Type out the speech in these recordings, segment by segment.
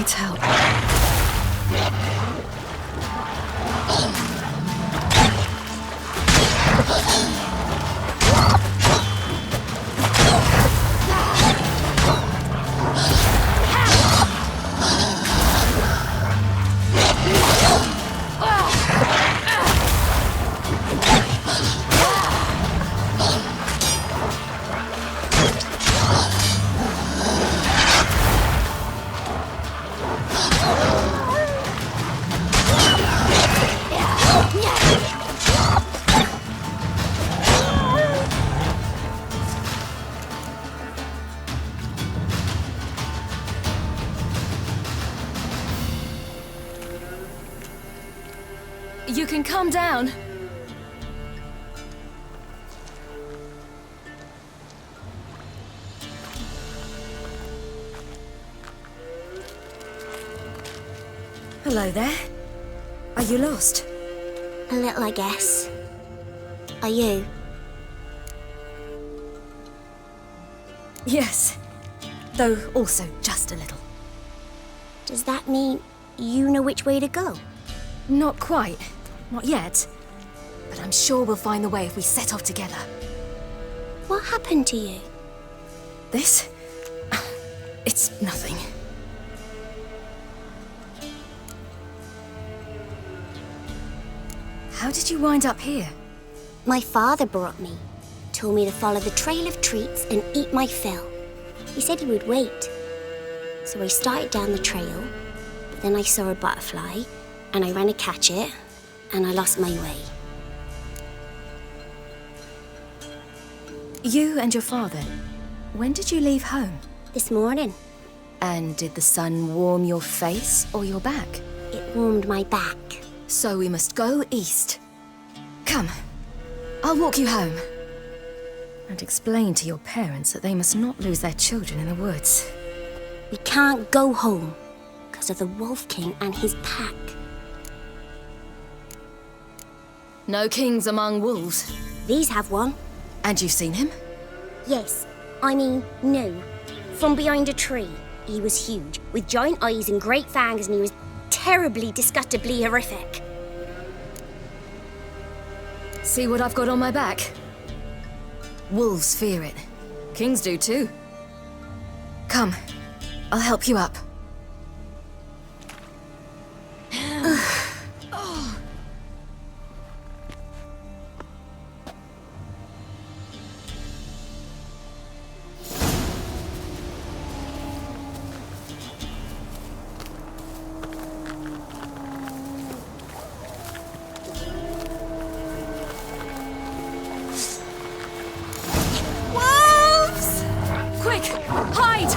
needs help. You can calm down. Hello there. Are you lost? A little, I guess. Are you? Yes. Though also just a little. Does that mean you know which way to go? Not quite. Not yet. But I'm sure we'll find the way if we set off together. What happened to you? This? It's nothing. How did you wind up here? My father brought me. Told me to follow the trail of treats and eat my fill. He said he would wait. So I started down the trail, but then I saw a butterfly, and I ran to catch it, and I lost my way. You and your father, when did you leave home? This morning, And did the sun warm your face or your back? it warmed my back. So we must go east. Come, I'll walk you home. And explain to your parents that they must not lose their children in the woods. We can't go home because of the Wolf King and his pack. No kings among wolves. These have one. And you've seen him? Yes, I mean, no. From behind a tree. He was huge, with giant eyes and great fangs, and he was terribly, disgustingly horrific. See what I've got on my back? Wolves fear it. Kings do too. Come, I'll help you up. Wolves! Quick, hide!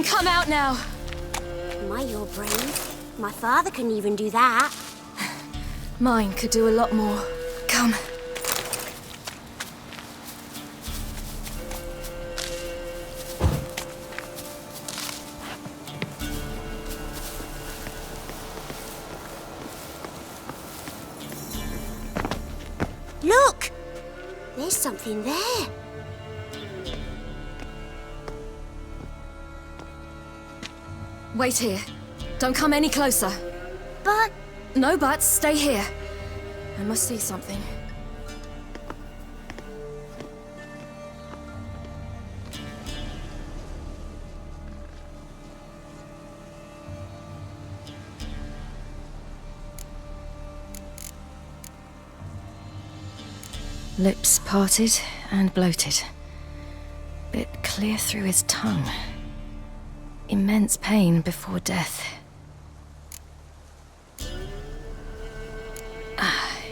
come out now. My, you're brave. My father couldn't even do that. Mine could do a lot more. Come. Look! There's something there. Wait here. Don't come any closer. But... No buts. Stay here. I must see something. Lips parted and bloated. Bit clear through his tongue. Immense pain before death.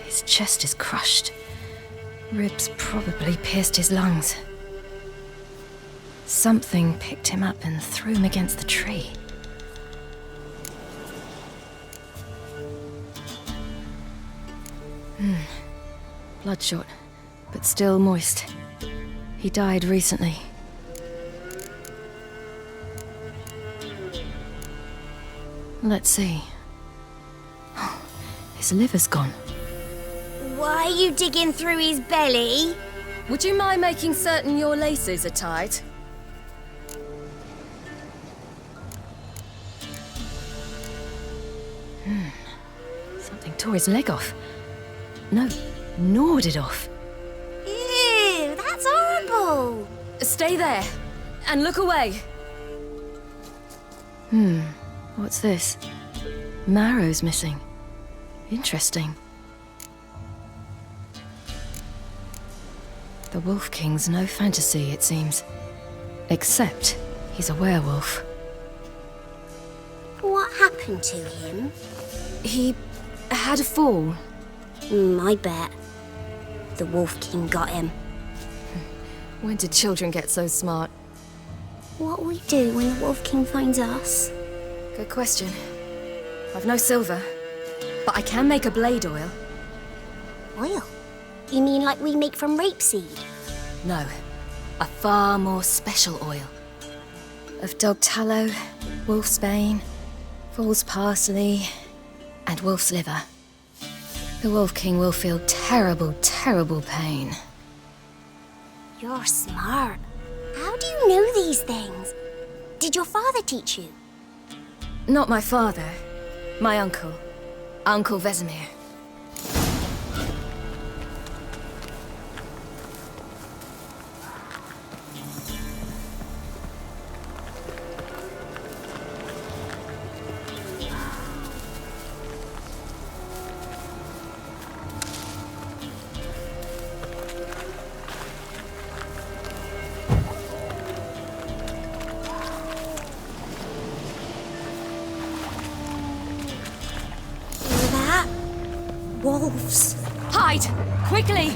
His chest is crushed. Ribs probably pierced his lungs. Something picked him up and threw him against the tree. Bloodshot, but still moist. He died recently. Let's see. His liver's gone. Why are you digging through his belly? Would you mind making certain your laces are tied? Something tore his leg off. No, gnawed it off. Ew, that's horrible. Stay there, and look away. What's this? Marrow's missing. Interesting. The Wolf King's no fantasy, it seems. Except he's a werewolf. What happened to him? He had a fall. I bet. The Wolf King got him. When did children get so smart? What'll we do when the Wolf King finds us? Good question. I've no silver, but I can make a blade oil. Oil? You mean like we make from rapeseed? No, a far more special oil. Of dog tallow, wolf's bane, fool's parsley, and wolf's liver. The Wolf King will feel terrible, terrible pain. You're smart. How do you know these things? Did your father teach you? Not my father, my uncle, Uncle Vesemir. Wolves. Hide! Quickly!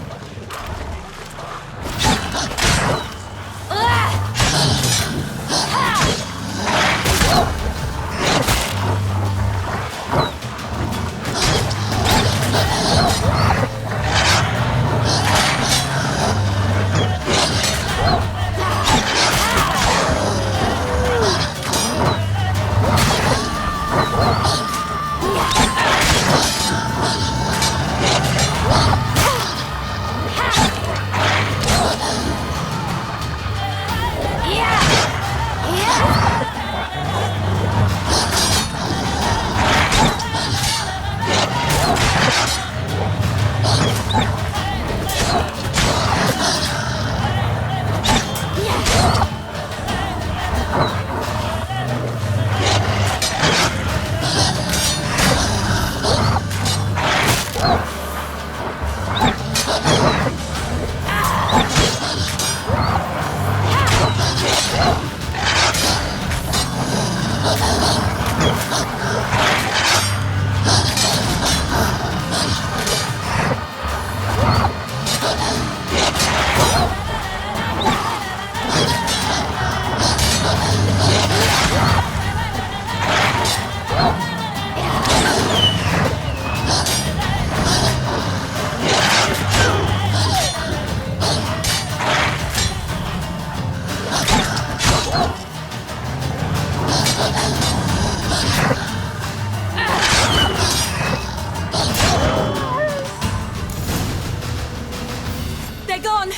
They're gone!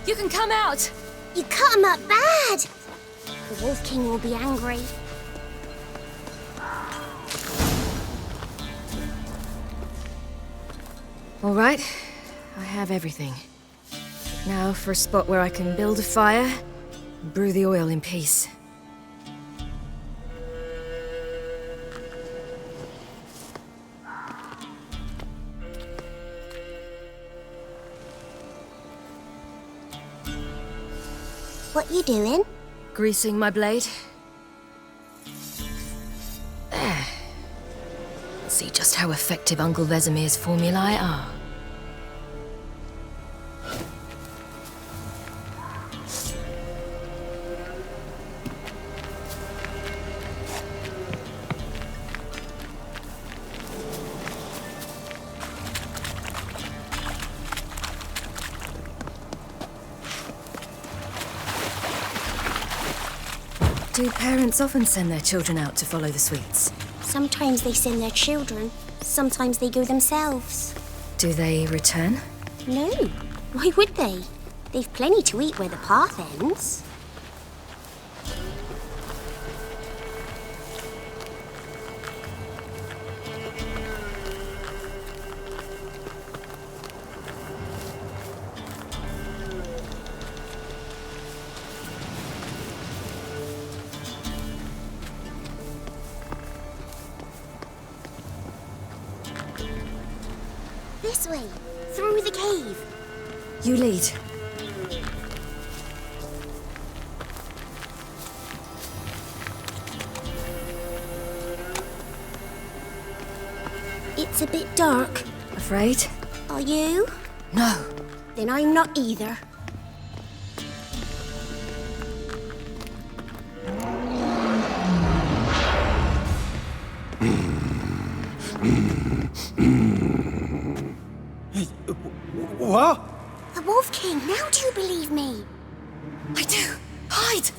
You can come out! You cut him up bad! The Wolf King will be angry. All right, I have everything. Now for a spot where I can build a fire and brew the oil in peace. What you doing? Greasing my blade. There. See just how effective Uncle Vesemir's formulae are. Do parents often send their children out to follow the sweets? Sometimes they send their children, sometimes they go themselves. Do they return? No, why would they? They've plenty to eat where the path ends. This way, through the cave. You lead. It's a bit dark. Afraid? Are you? No. Then I'm not either. What? The Wolf King, now do you believe me? I do. Hide!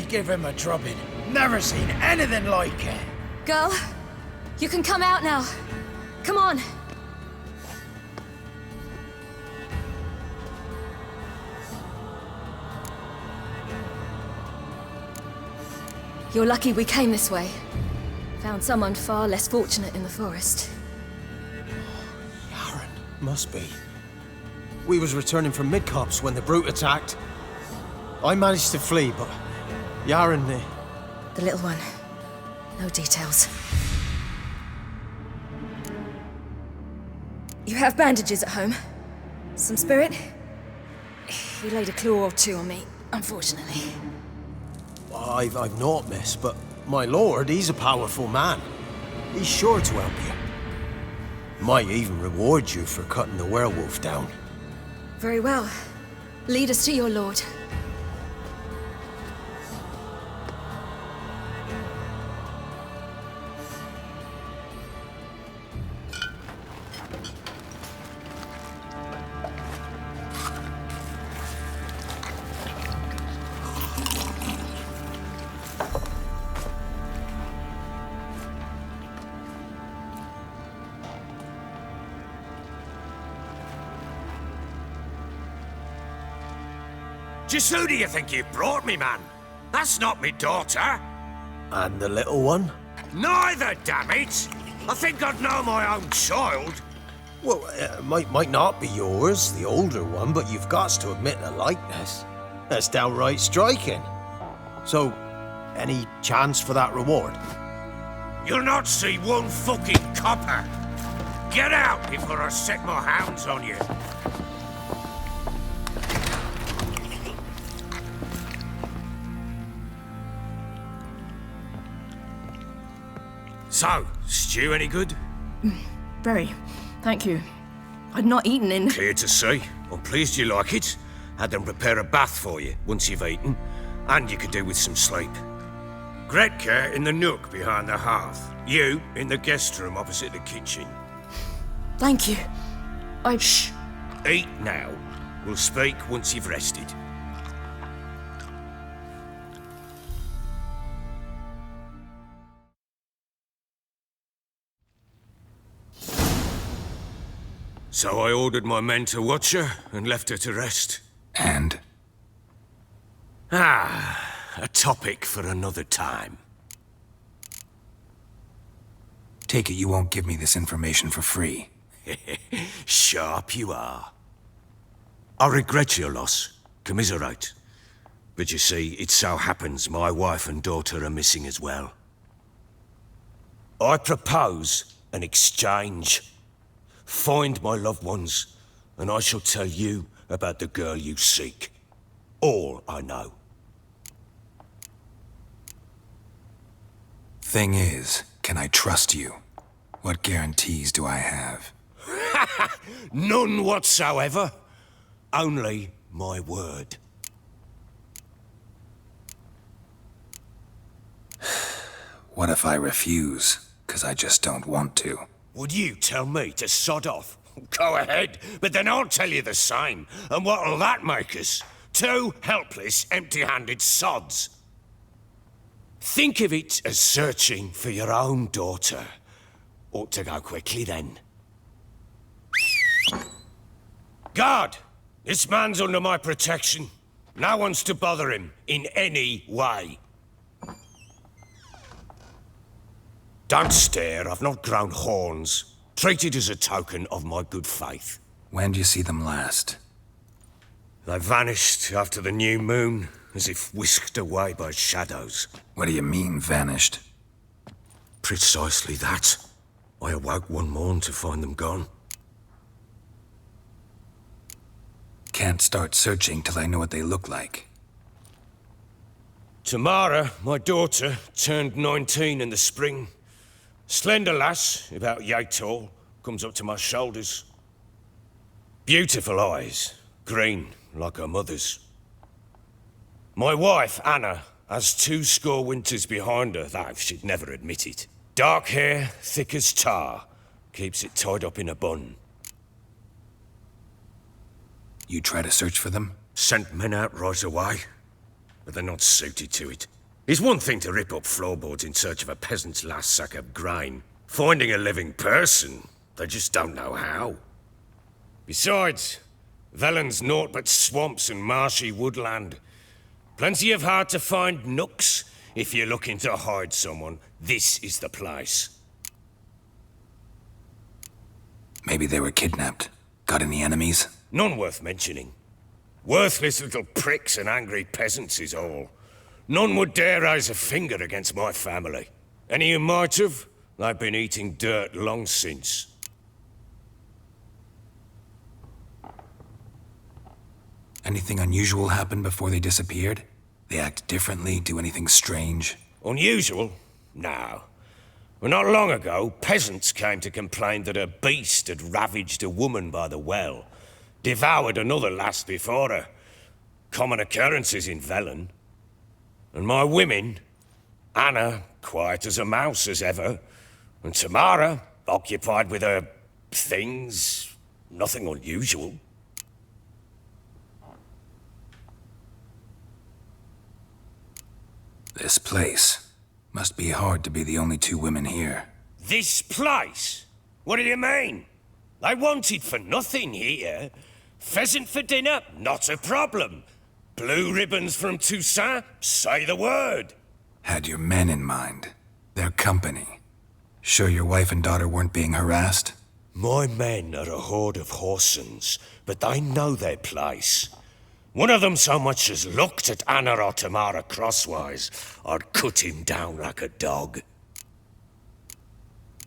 Give him a drubbing. Never seen anything like it. Girl, you can come out now. Come on. You're lucky we came this way. Found someone far less fortunate in the forest. Yaren, must be. We was returning from Midcops when the brute attacked. I managed to flee, but Yaren, the little one. No details. You have bandages at home? Some spirit? He laid a claw or two on me, unfortunately. I've not, miss, but my lord, he's a powerful man. He's sure to help you. Might even reward you for cutting the werewolf down. Very well. Lead us to your lord. Just who do you think you brought me, man? That's not me daughter. And the little one? Neither, damn it! I think I'd know my own child. Well, it might not be yours, the older one, but you've got to admit the likeness. That's downright striking. So, any chance for that reward? You'll not see one fucking copper. Get out before I set my hounds on you. So, stew any good? Very. Thank you. I'd not eaten in... Clear to see. I'm pleased you like it. Had them prepare a bath for you once you've eaten, and you could do with some sleep. Gretka in the nook behind the hearth. You in the guest room opposite the kitchen. Thank you. Shh. Eat now. We'll speak once you've rested. So I ordered my men to watch her and left her to rest. And? A topic for another time. Take it you won't give me this information for free. Sharp you are. I regret your loss. Commiserate. But you see, it so happens my wife and daughter are missing as well. I propose an exchange. Find my loved ones, and I shall tell you about the girl you seek. All I know. Thing is, can I trust you? What guarantees do I have? None whatsoever. Only my word. What if I refuse? 'Cause I just don't want to. Would you tell me to sod off? Go ahead, but then I'll tell you the same. And what'll that make us? Two helpless, empty-handed sods. Think of it as searching for your own daughter. Ought to go quickly then. Guard! This man's under my protection. No one's to bother him in any way. Don't stare, I've not grown horns. Treat it as a token of my good faith. When did you see them last? They vanished after the new moon, as if whisked away by shadows. What do you mean, vanished? Precisely that. I awoke one morn to find them gone. Can't start searching till I know what they look like. Tamara, my daughter, turned 19 in the spring. Slender lass, about yay tall, comes up to my shoulders. Beautiful eyes, green like her mother's. My wife, Anna, has 20 winters behind her, though she'd never admit it. Dark hair, thick as tar, keeps it tied up in a bun. You try to search for them? Sent men out right away, but they're not suited to it. It's one thing to rip up floorboards in search of a peasant's last sack of grain. Finding a living person, they just don't know how. Besides, Velen's naught but swamps and marshy woodland. Plenty of hard-to-find nooks. If you're looking to hide someone, this is the place. Maybe they were kidnapped. Got any enemies? None worth mentioning. Worthless little pricks and angry peasants is all. None would dare raise a finger against my family. Any who might have, they've been eating dirt long since. Anything unusual happen before they disappeared? They act differently, do anything strange? Unusual? No. Well, not long ago, peasants came to complain that a beast had ravaged a woman by the well. Devoured another lass before her. Common occurrences in Velen. And my women, Anna, quiet as a mouse as ever, and Tamara, occupied with her things, nothing unusual. This place. Must be hard to be the only two women here. This place? What do you mean? They wanted for nothing here. Pheasant for dinner? Not a problem. Blue ribbons from Toussaint? Say the word. Had your men in mind. Their company. Sure your wife and daughter weren't being harassed? My men are a horde of whoresons, but they know their place. One of them so much as looked at Anna or Tamara crosswise, I'd cut him down like a dog.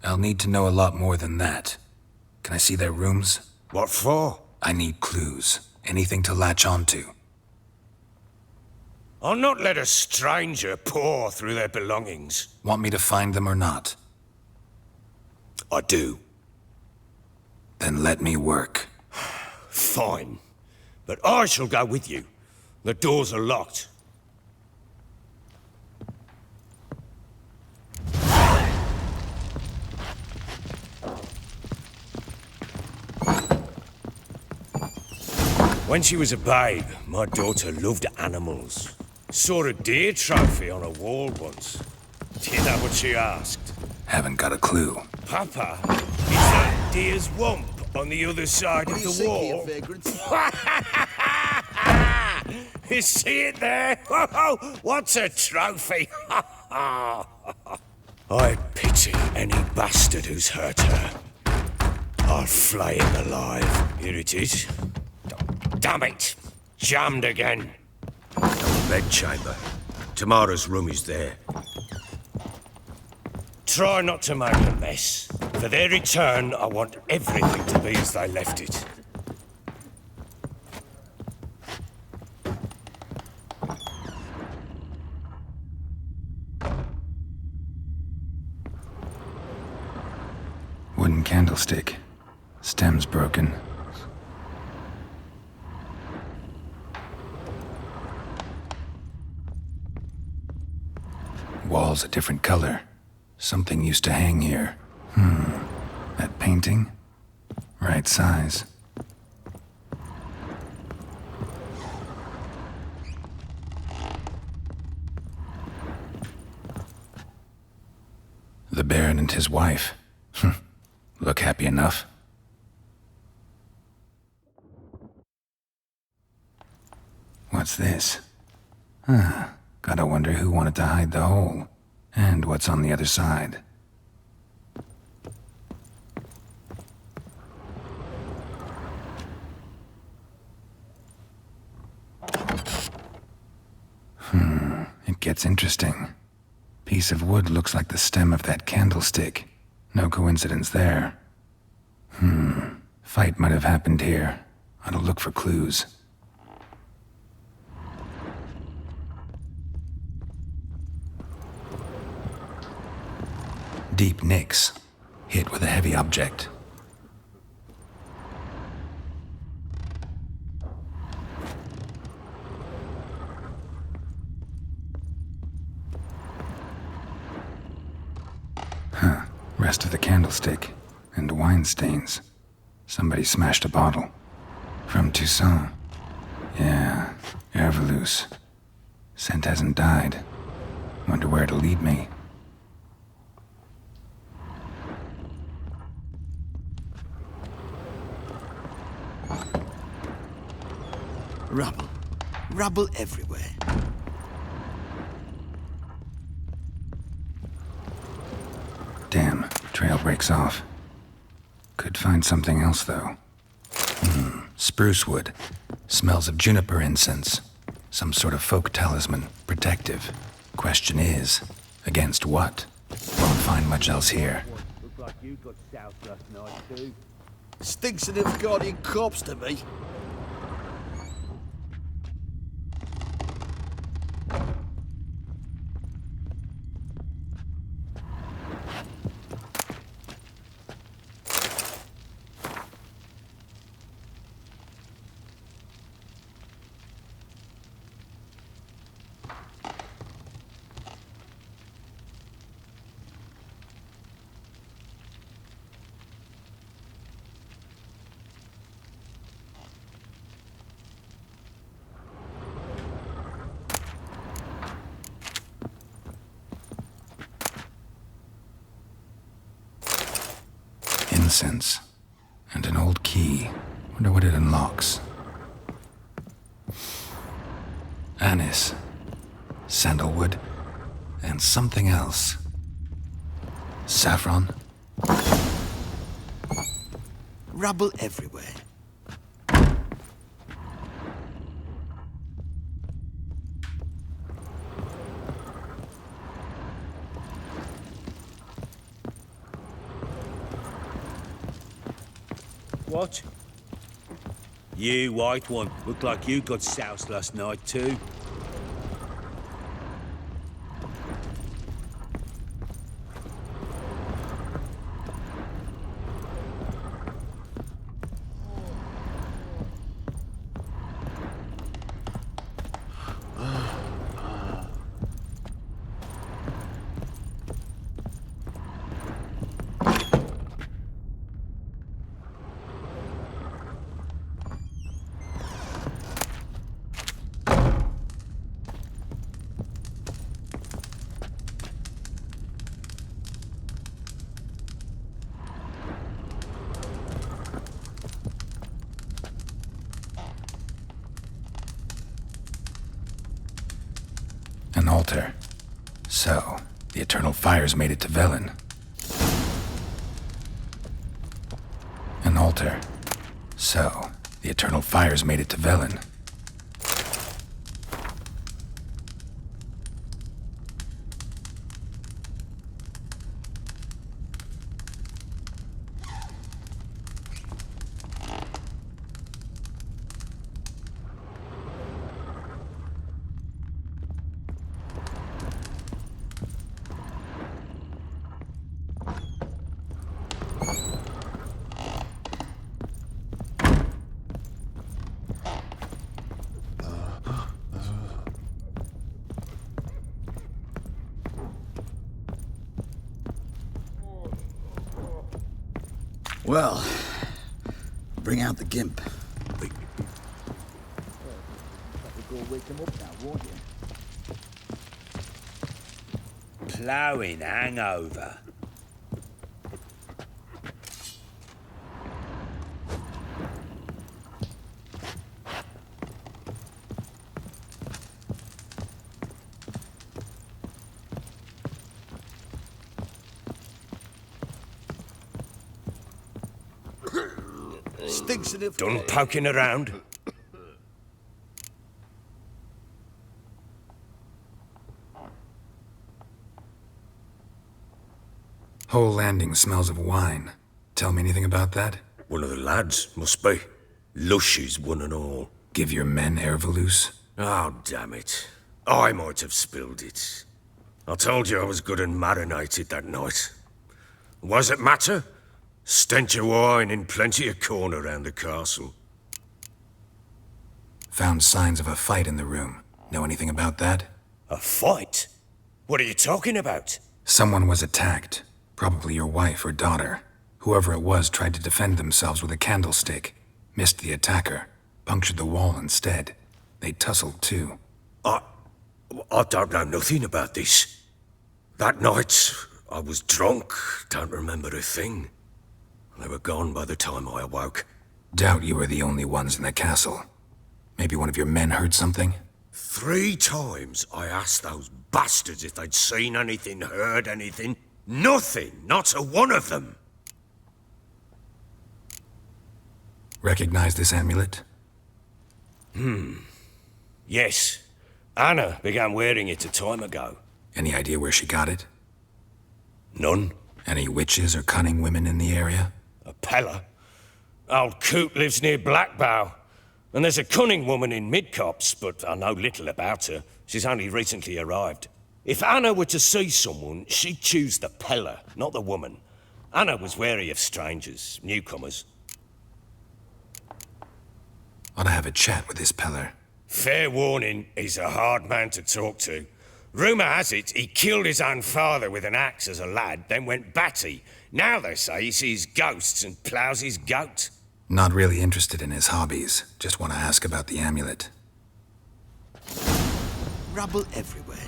I'll need to know a lot more than that. Can I see their rooms? What for? I need clues. Anything to latch onto. I'll not let a stranger pore through their belongings. Want me to find them or not? I do. Then let me work. Fine. But I shall go with you. The doors are locked. When she was a babe, my daughter loved animals. Saw a deer trophy on a wall once. Do you know what she asked? Haven't got a clue. Papa, is that deer's wump on the other side of the wall? You see it there? Whoa, what's a trophy? I pity any bastard who's hurt her. I'll flay him alive. Here it is. Damn it! Jammed again. The bedchamber. Tamara's room is there. Try not to make a mess. For their return, I want everything to be as they left it. Wooden candlestick. Stem's broken. Wall's a different color. Something used to hang here. That painting? Right size. The Baron and his wife. Look happy enough. What's this? Gotta wonder who wanted to hide the hole. And what's on the other side. It gets interesting. Piece of wood looks like the stem of that candlestick. No coincidence there. Fight might have happened here. Ought to look for clues. Deep nicks. Hit with a heavy object. Rest of the candlestick. And wine stains. Somebody smashed a bottle. From Toussaint. Yeah, Herveloos. Scent hasn't died. Wonder where it'll lead me. Rubble. Rubble everywhere. Damn, trail breaks off. Could find something else, though. Spruce wood. Smells of juniper incense. Some sort of folk talisman. Protective. Question is, against what? Won't find much else here. Looks like you got south last night, too. Stinks of them guardian corpse to me. Incense. And an old key. Wonder what it unlocks. Anise. Sandalwood. And something else. Saffron. Rubble everywhere. What? You, white one. Looked like you got soused last night, too. An altar. So, the eternal fires made it to Velen. An altar. So, the eternal fires made it to Velen. Well, bring out the gimp. Ploughing hangover. Stinks of Done poking around? Whole landing smells of wine. Tell me anything about that? One of the lads, must be. Lushes, one and all. Give your men Ervelus? Oh, damn it. I might have spilled it. I told you I was good and marinated that night. What does it matter? Stench of wine in plenty of corn around the castle. Found signs of a fight in the room. Know anything about that? A fight? What are you talking about? Someone was attacked. Probably your wife or daughter. Whoever it was tried to defend themselves with a candlestick. Missed the attacker. Punctured the wall instead. They tussled too. I don't know nothing about this. That night, I was drunk. Don't remember a thing. They were gone by the time I awoke. Doubt you were the only ones in the castle. Maybe one of your men heard something? 3 times I asked those bastards if they'd seen anything, heard anything. Nothing, not a one of them. Recognize this amulet? Yes. Anna began wearing it a time ago. Any idea where she got it? None. Any witches or cunning women in the area? A Pella. Old Coot lives near Blackbow. And there's a cunning woman in Midcopse, but I know little about her. She's only recently arrived. If Anna were to see someone, she'd choose the Pella, not the woman. Anna was wary of strangers, newcomers. Ought to have a chat with this Peller. Fair warning, he's a hard man to talk to. Rumour has it he killed his own father with an axe as a lad, then went batty. Now they say he sees ghosts and ploughs his goat. Not really interested in his hobbies. Just want to ask about the amulet. Rubble everywhere.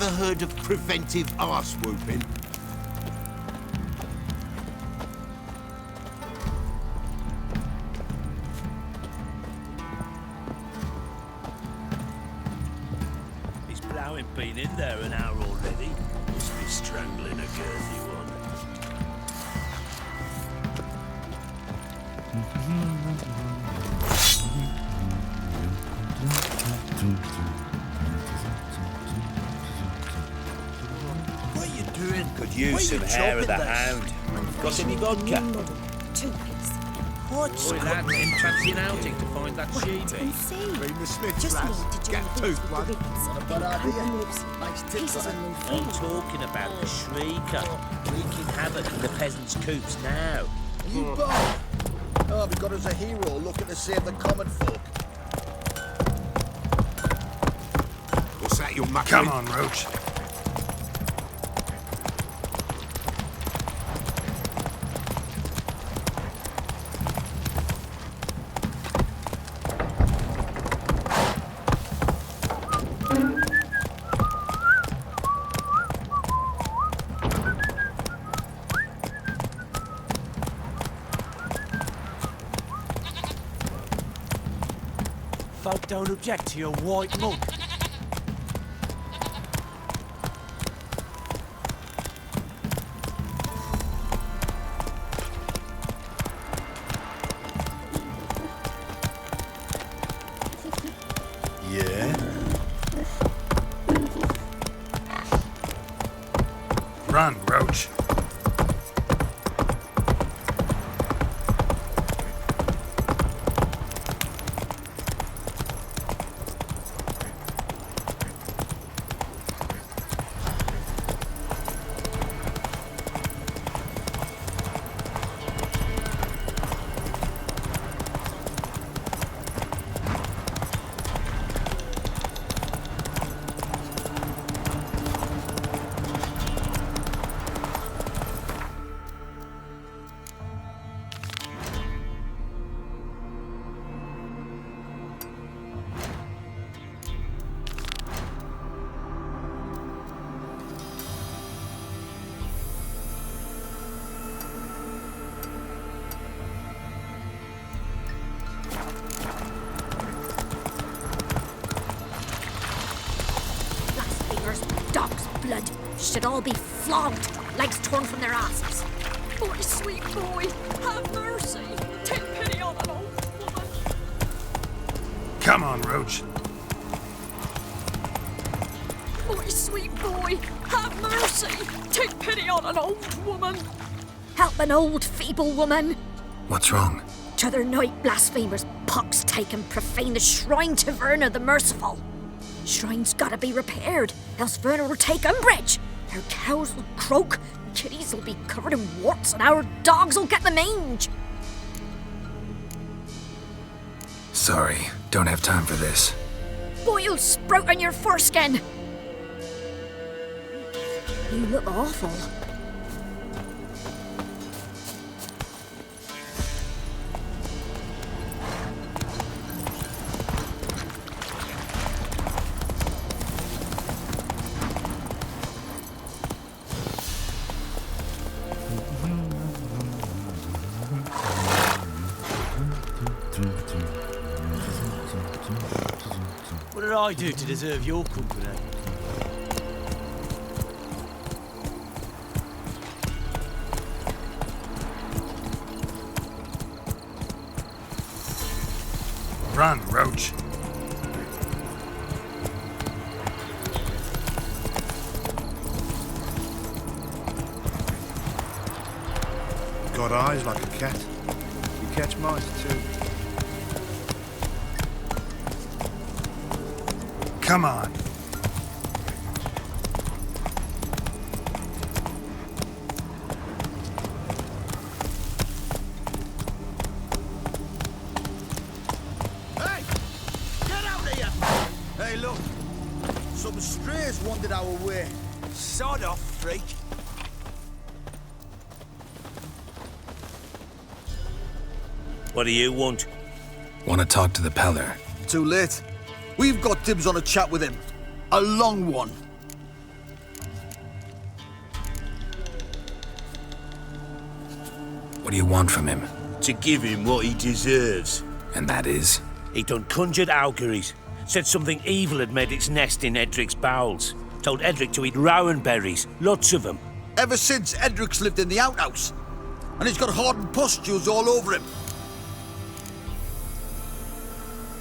Ever heard of preventive arse whooping? He's blowing been in there an hour already. Must be strangling a girthy one. What are you doing? Could use some hair of the hound. Got any vodka? Toothpaste. What's Boy, lad, interesting outing to find that sheepy. Bring the Smiths, Just lads. need to Get join tooth these blood. with the ribbons. Not a bad idea. Nice tips Pieces on will it. move I'm freely. talking about the shrieker, wreaking havoc in the peasants' coops now. You both. Oh, we got us a hero looking to save the common folk. What's that, you mucking? Come on, Roach. Folk don't object to your white mug. Yeah? Run, Roach. Blasphemers, dog's blood, should all be flogged, legs torn from their asses. Boy, sweet boy, have mercy. Take pity on an old woman. Come on, Roach. Boy, sweet boy, have mercy. Take pity on an old woman. Help an old, feeble woman. What's wrong? T'other night, blasphemers, pox take and profane the shrine to Verna the Merciful. Shrine's gotta be repaired, else Verna will take umbrage. Our cows will croak, kitties will be covered in warts, and our dogs will get the mange. Sorry, don't have time for this. Boil sprout on your foreskin. You look awful. What did I do to deserve your company? Run, Roach. Got eyes like a cat. You catch mice too. Come on. Hey! Get out of here! Hey, look. Some strays wandered our way. Sod off, freak. What do you want? Want to talk to the Peller? Too late. We've got dibs on a chat with him. A long one. What do you want from him? To give him what he deserves. And that is? He done conjured auguries. Said something evil had made its nest in Edric's bowels. Told Edric to eat rowan berries, lots of them. Ever since Edric's lived in the outhouse. And he's got hardened pustules all over him.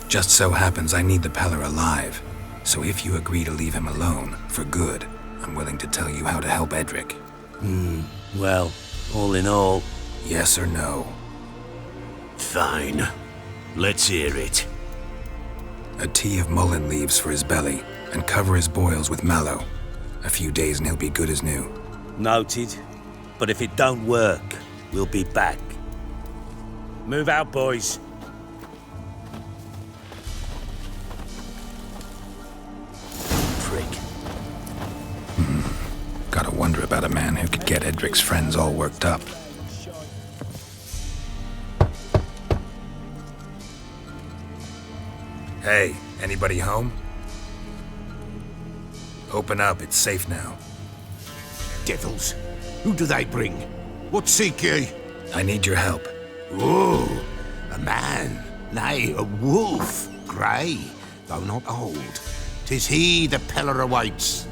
Just so happens I need the Peller alive. So if you agree to leave him alone, for good, I'm willing to tell you how to help Edric. Well, all in all... Yes or no? Fine. Let's hear it. A tea of mullein leaves for his belly, and cover his boils with mallow. A few days and he'll be good as new. Noted. But if it don't work, we'll be back. Move out, boys. Prick. Gotta wonder about a man who could get Edric's friends all worked up. Hey, anybody home? Open up, it's safe now. Devils. Who do they bring? What seek ye? I need your help. Oh, a man. Nay, a wolf. Grey, though not old. 'Tis he the Peller awaits.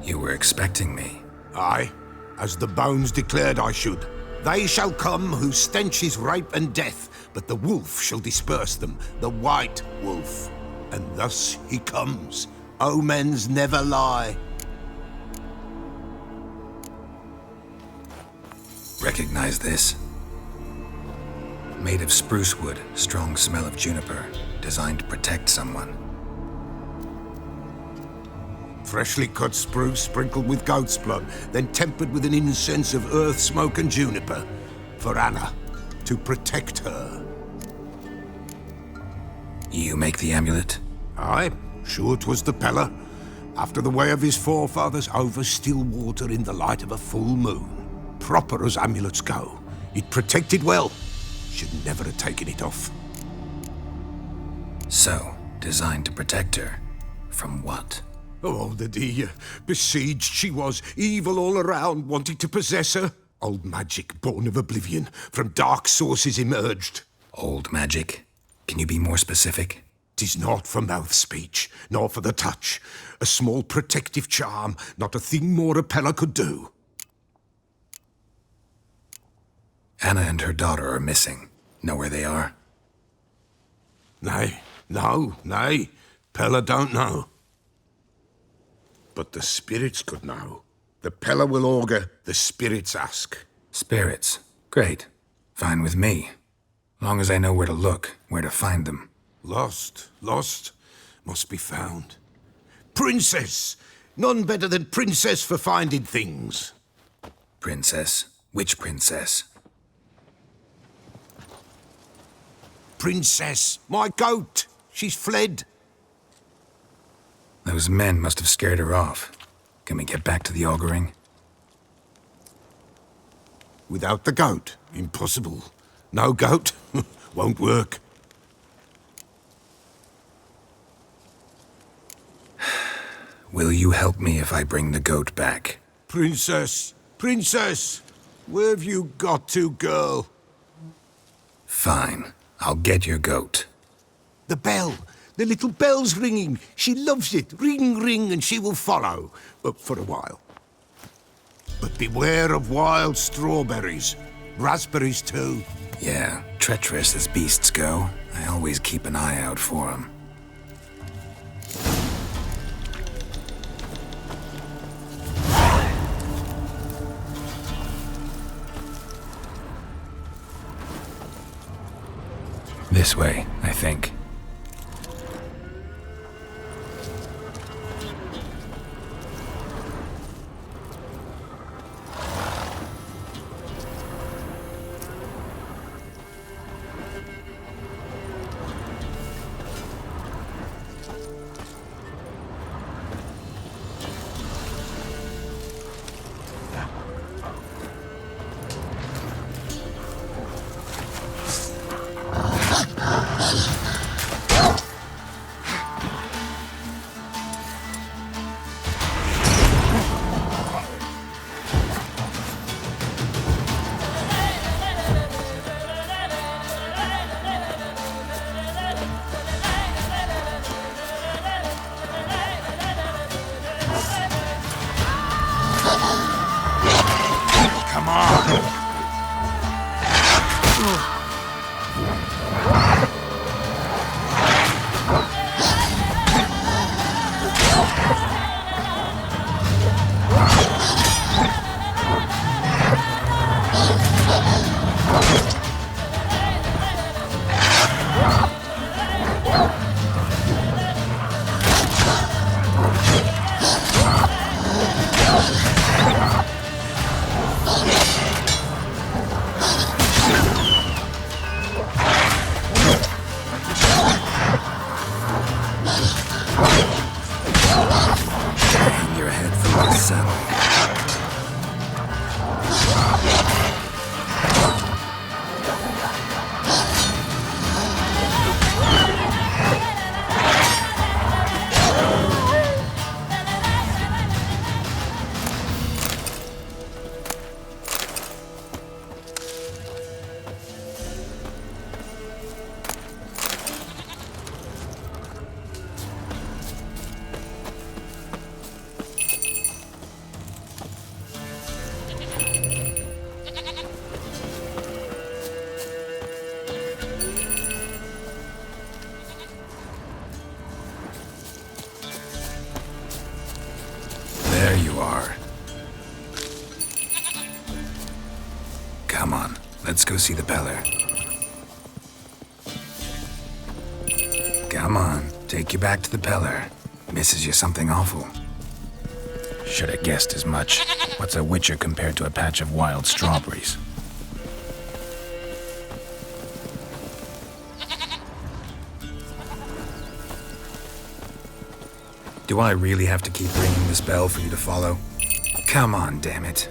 You were expecting me. Aye, as the bones declared I should. They shall come whose stench is rape and death, but the wolf shall disperse them, the white wolf. And thus he comes. Omens never lie. Recognize this? Made of spruce wood, strong smell of juniper, designed to protect someone. Freshly cut spruce sprinkled with goat's blood, then tempered with an incense of earth, smoke and juniper. For Anna, to protect her. You make the amulet? Aye, sure 'twas the Peller. After the way of his forefathers, over still water in the light of a full moon. Proper as amulets go. It protected well. Should never have taken it off. So, designed to protect her. From what? Oh, the dear. Besieged she was, evil all around, wanting to possess her. Old magic, born of oblivion, from dark sources emerged. Old magic? Can you be more specific? 'Tis not for mouth speech, nor for the touch. A small protective charm, not a thing more a Peller could do. Anna and her daughter are missing. Know where they are? Nay, nay. Peller don't know. But the spirits could know. The Peller will augur, the spirits ask. Spirits? Great. Fine with me. Long as I know where to look, where to find them. Lost, must be found. Princess! None better than Princess for finding things. Princess? Which princess? Princess, my goat! She's fled. Those men must have scared her off. Can we get back to the auguring? Without the goat, impossible. No goat, won't work. Will you help me if I bring the goat back? Princess, where have you got to, girl? Fine. I'll get your goat. The bell. The little bell's ringing. She loves it. Ring, ring, and she will follow. For a while. But beware of wild strawberries. Raspberries, too. Yeah, treacherous as beasts go. I always keep an eye out for them. This way, I think. you are. Come on, let's go see the Peller. Come on, take you back to the Peller. Misses you something awful. Should have guessed as much. What's a witcher compared to a patch of wild strawberries? Do I really have to keep ringing this bell for you to follow? Come on, damn it.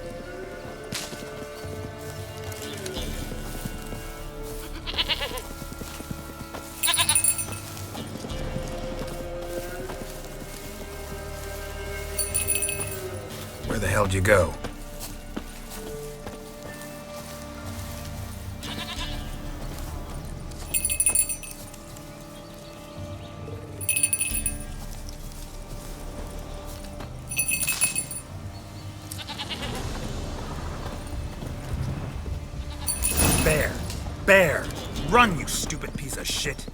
Where the hell'd you go? Bear! Run, you stupid piece of shit!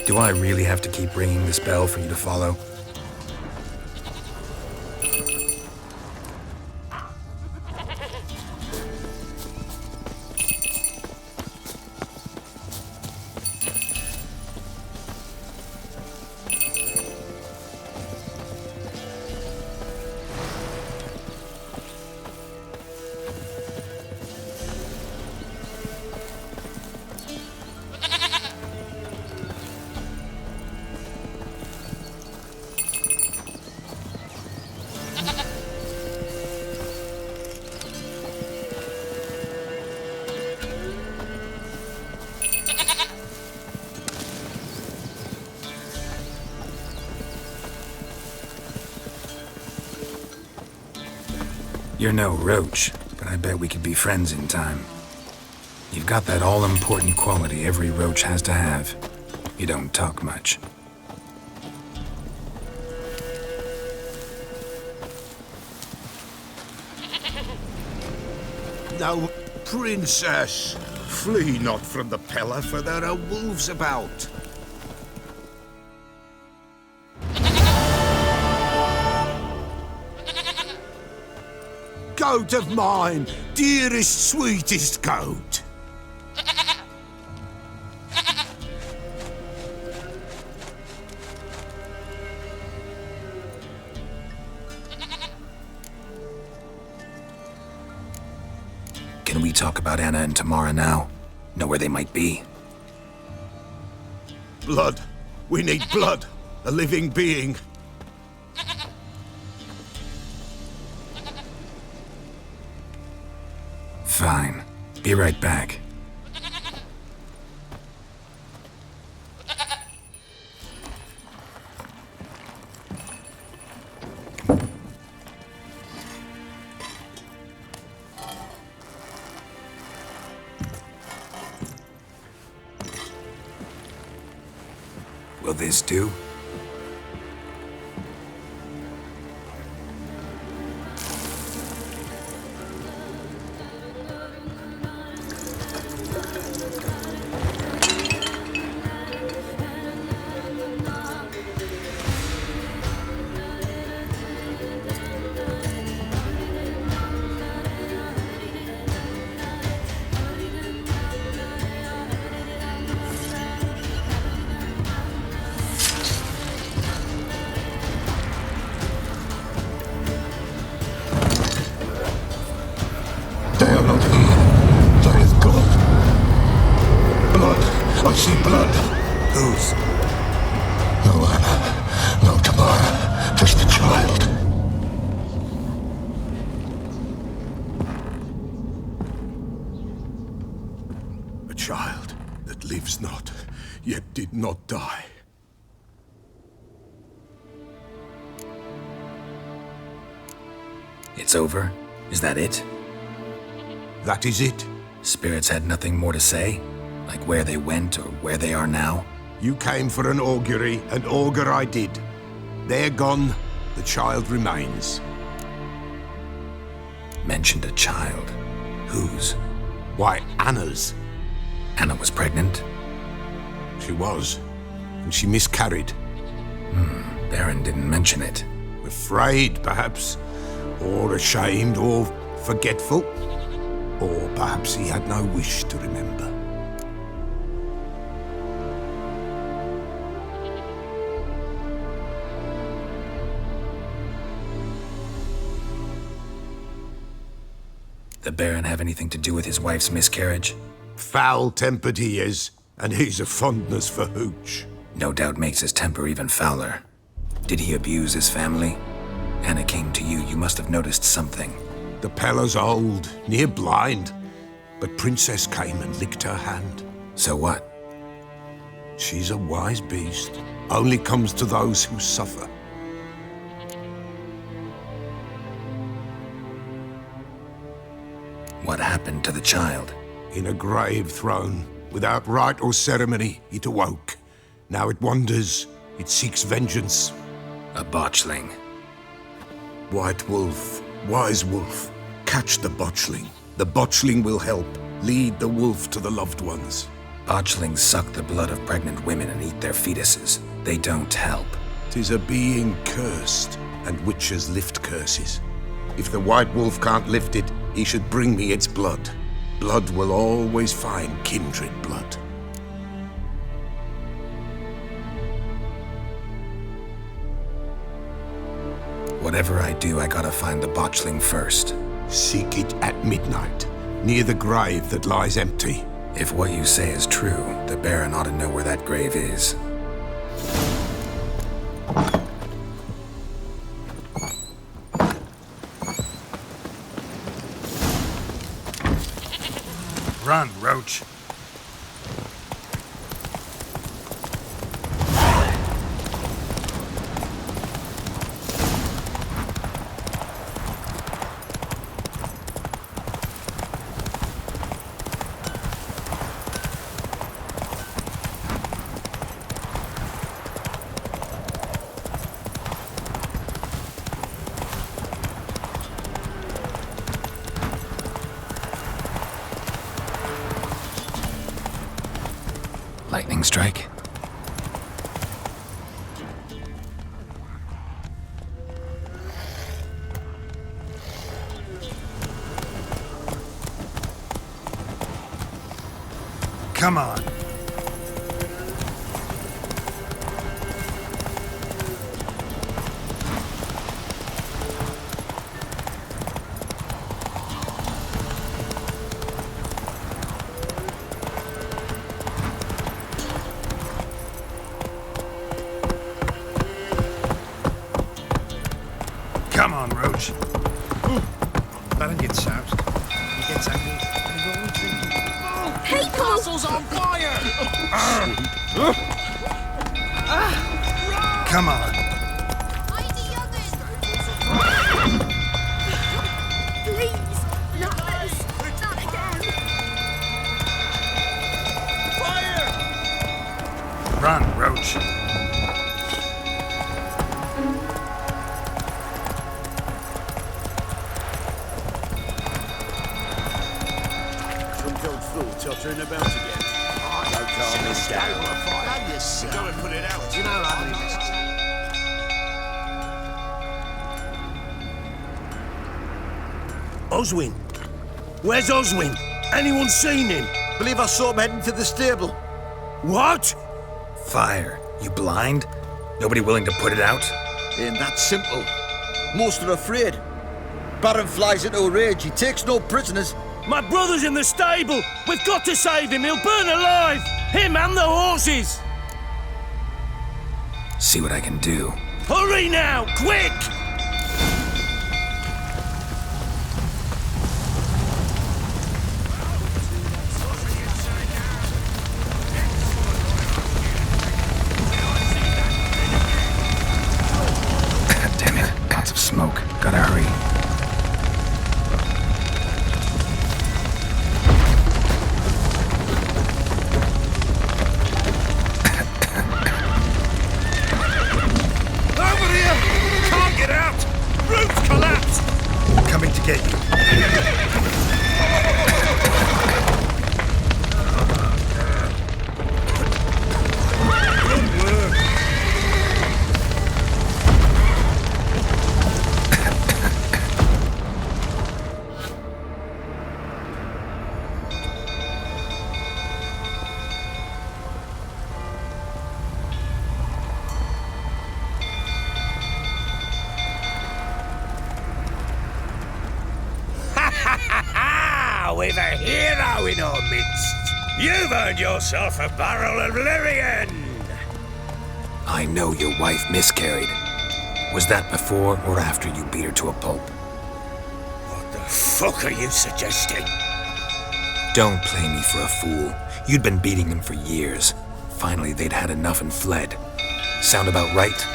Do I really have to keep ringing this bell for you to follow? You're no roach, but I bet we could be friends in time. You've got that all-important quality every roach has to have. You don't talk much. Now, princess, flee not from the Peller, for there are wolves about. Goat of mine, dearest, sweetest goat. Can we talk about Anna and Tamara now? Know where they might be? Blood. We need blood. A living being. Fine. Be right back. Will this do? They are not here. There is God. Blood. I see blood. Whose? No Anna. No Tamara. Just the child. A child that lives not, yet did not die. It's over? Is that it? That is it. Spirits had nothing more to say? Like where they went or where they are now? You came for an augury, and augur I did. They're gone. The child remains. Mentioned a child. Whose? Why, Anna's. Anna was pregnant? She was. And she miscarried. Baron didn't mention it. Afraid, perhaps. Or ashamed, or forgetful. Or perhaps he had no wish to remember. The Baron have anything to do with his wife's miscarriage? Foul-tempered he is, and he's a fondness for hooch. No doubt makes his temper even fouler. Did he abuse his family? Anna came to you, you must have noticed something. The Pella's old, near blind. But Princess came and licked her hand. So what? She's a wise beast. Only comes to those who suffer. What happened to the child? In a grave thrown. Without rite or ceremony, it awoke. Now it wanders. It seeks vengeance. A botchling. White wolf, wise wolf, catch the botchling. The botchling will help. Lead the wolf to the loved ones. Botchlings suck the blood of pregnant women and eat their fetuses. They don't help. 'Tis a being cursed, and witches lift curses. If the white wolf can't lift it, he should bring me its blood. Blood will always find kindred blood. Whatever I do, I gotta find the botchling first. Seek it at midnight, near the grave that lies empty. If what you say is true, the Baron ought to know where that grave is. Run, Roach. Lightning strike? Come on. Roach. Let him get soused. He gets angry. And he won't treat you. Hey, Castle's on fire! Come on. Please, not this. Not again. Run, Roach. Some gold fool tottering about again. No calming down. You gotta put it out. You know how many misses? Oswin? Where's Oswin? Anyone seen him? Believe I saw him heading to the stable. What? Fire. You blind? Nobody willing to put it out? Ain't that simple. Most are afraid. Baron flies into a rage. He takes no prisoners. My brother's in the stable! We've got to save him! He'll burn alive! Him and the horses! See what I can do. Hurry now! Quick! Damn it. Lots of smoke. Gotta hurry. Over here! Can't get out! Roof's collapsed! Coming to get you. Good work! We've a hero in our midst. You've earned yourself a barrel of Lyrian. I know your wife miscarried. Was that before or after you beat her to a pulp? What the fuck are you suggesting? Don't play me for a fool. You'd been beating them for years. Finally, they'd had enough and fled. Sound about right?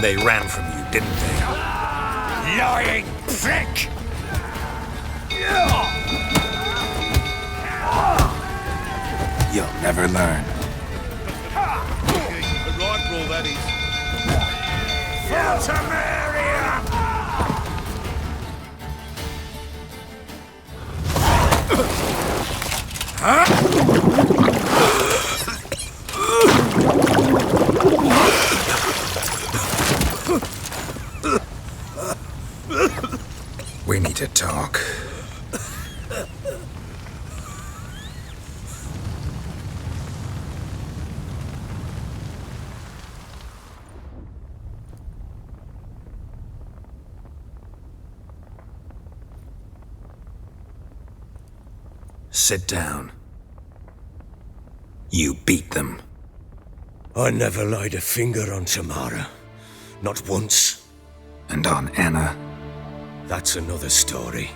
They ran from you, didn't they? Lying prick! You'll never learn. A rifle, that is. Fortamaria! We need to talk. Sit down. You beat them. I never laid a finger on Tamara. Not once. And on Anna. That's another story.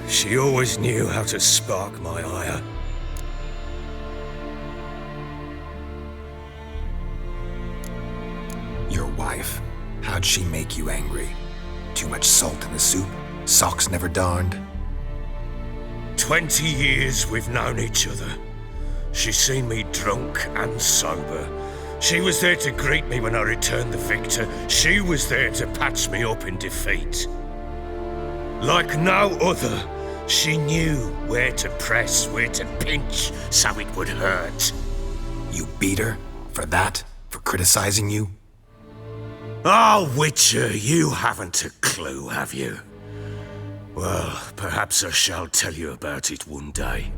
She always knew how to spark my ire. Your wife. How'd she make you angry? Too much salt in the soup? Socks never darned? 20 years we've known each other. She's seen me drunk and sober. She was there to greet me when I returned the victor. She was there to patch me up in defeat. Like no other, she knew where to press, where to pinch, so it would hurt. You beat her? For that? For criticizing you? Oh, Witcher, you haven't a clue, have you? Well, perhaps I shall tell you about it one day.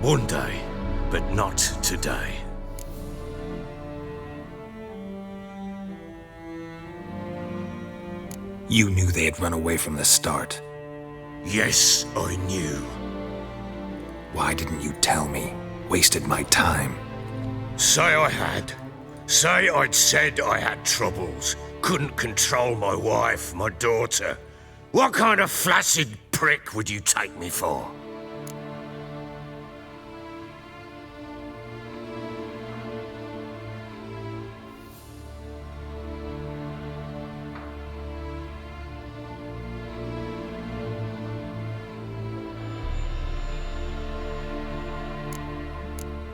One day, but not today. You knew they had run away from the start. Yes, I knew. Why didn't you tell me? Wasted my time. Say I had. Say I'd said I had troubles. Couldn't control my wife, my daughter. What kind of flaccid prick would you take me for?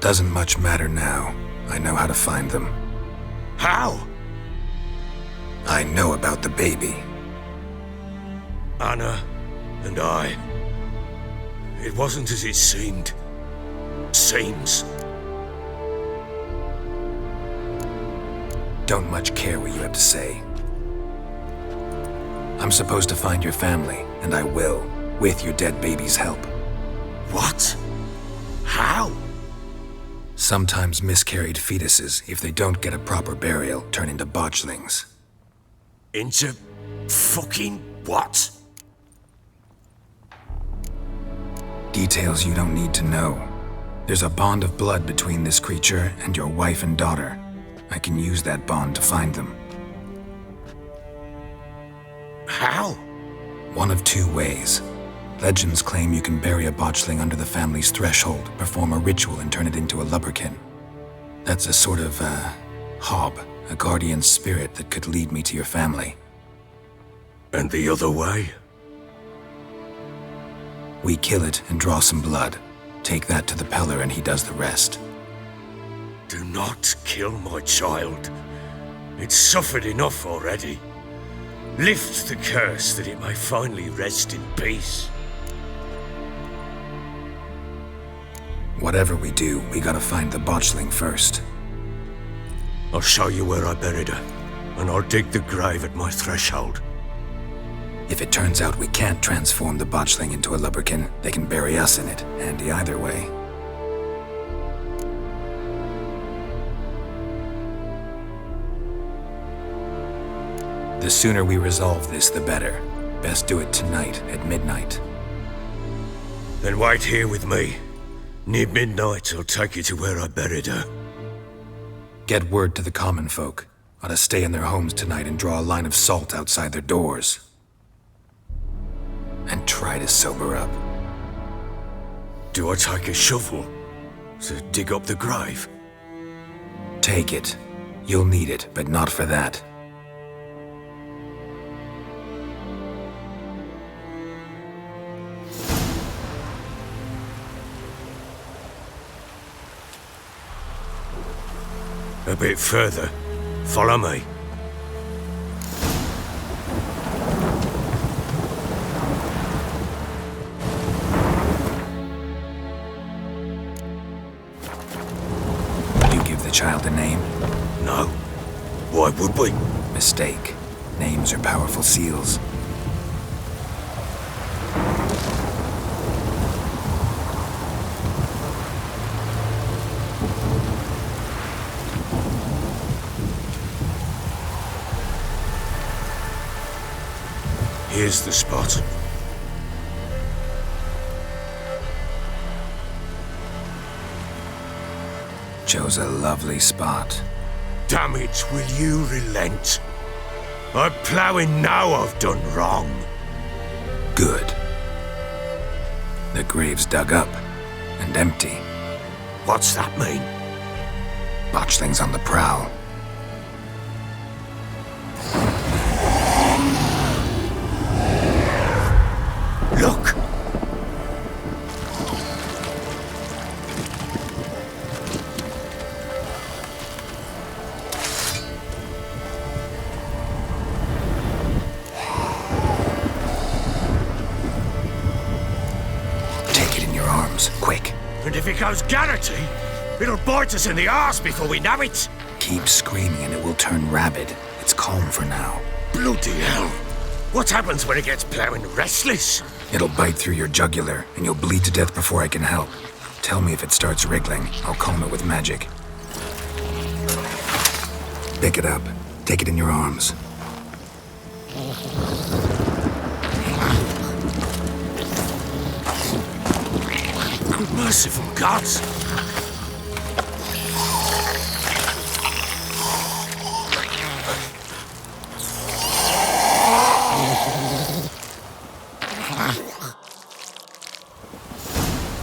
Doesn't much matter now. I know how to find them. How? I know about the baby. Anna and I. It wasn't as it seemed. Seems. Don't much care what you have to say. I'm supposed to find your family, and I will, with your dead baby's help. What? How? Sometimes miscarried fetuses, if they don't get a proper burial, turn into botchlings. Into fucking what? Details you don't need to know. There's a bond of blood between this creature and your wife and daughter. I can use that bond to find them. How? One of two ways. Legends claim you can bury a botchling under the family's threshold, perform a ritual, and turn it into a lubberkin. That's a sort of, hob, a guardian spirit that could lead me to your family. And the other way? We kill it and draw some blood. Take that to the Peller and he does the rest. Do not kill my child. It's suffered enough already. Lift the curse that it may finally rest in peace. Whatever we do, we gotta find the botchling first. I'll show you where I buried her, and I'll dig the grave at my threshold. If it turns out we can't transform the botchling into a lubberkin, they can bury us in it. Handy either way. The sooner we resolve this, the better. Best do it tonight, at midnight. Then wait here with me. Near midnight, I'll take you to where I buried her. Get word to the common folk. Ought to stay in their homes tonight and draw a line of salt outside their doors. And try to sober up. Do I take a shovel to dig up the grave? Take it. You'll need it, but not for that. A bit further. Follow me. You give the child a name? No. Why would we? Mistake. Names are powerful seals. Here's the spot. Chose a lovely spot. Damn it, will you relent? I'm ploughing now I've done wrong. Good. The grave's dug up and empty. What's that mean? Botchling's on the prowl. Look! Take it in your arms, quick. And if it goes Garrity, it'll bite us in the arse before we know it. Keep screaming and it will turn rabid. It's calm for now. Bloody hell! What happens when it gets ploughing restless? It'll bite through your jugular, and you'll bleed to death before I can help. Tell me if it starts wriggling. I'll calm it with magic. Pick it up. Take it in your arms. Good merciful gods!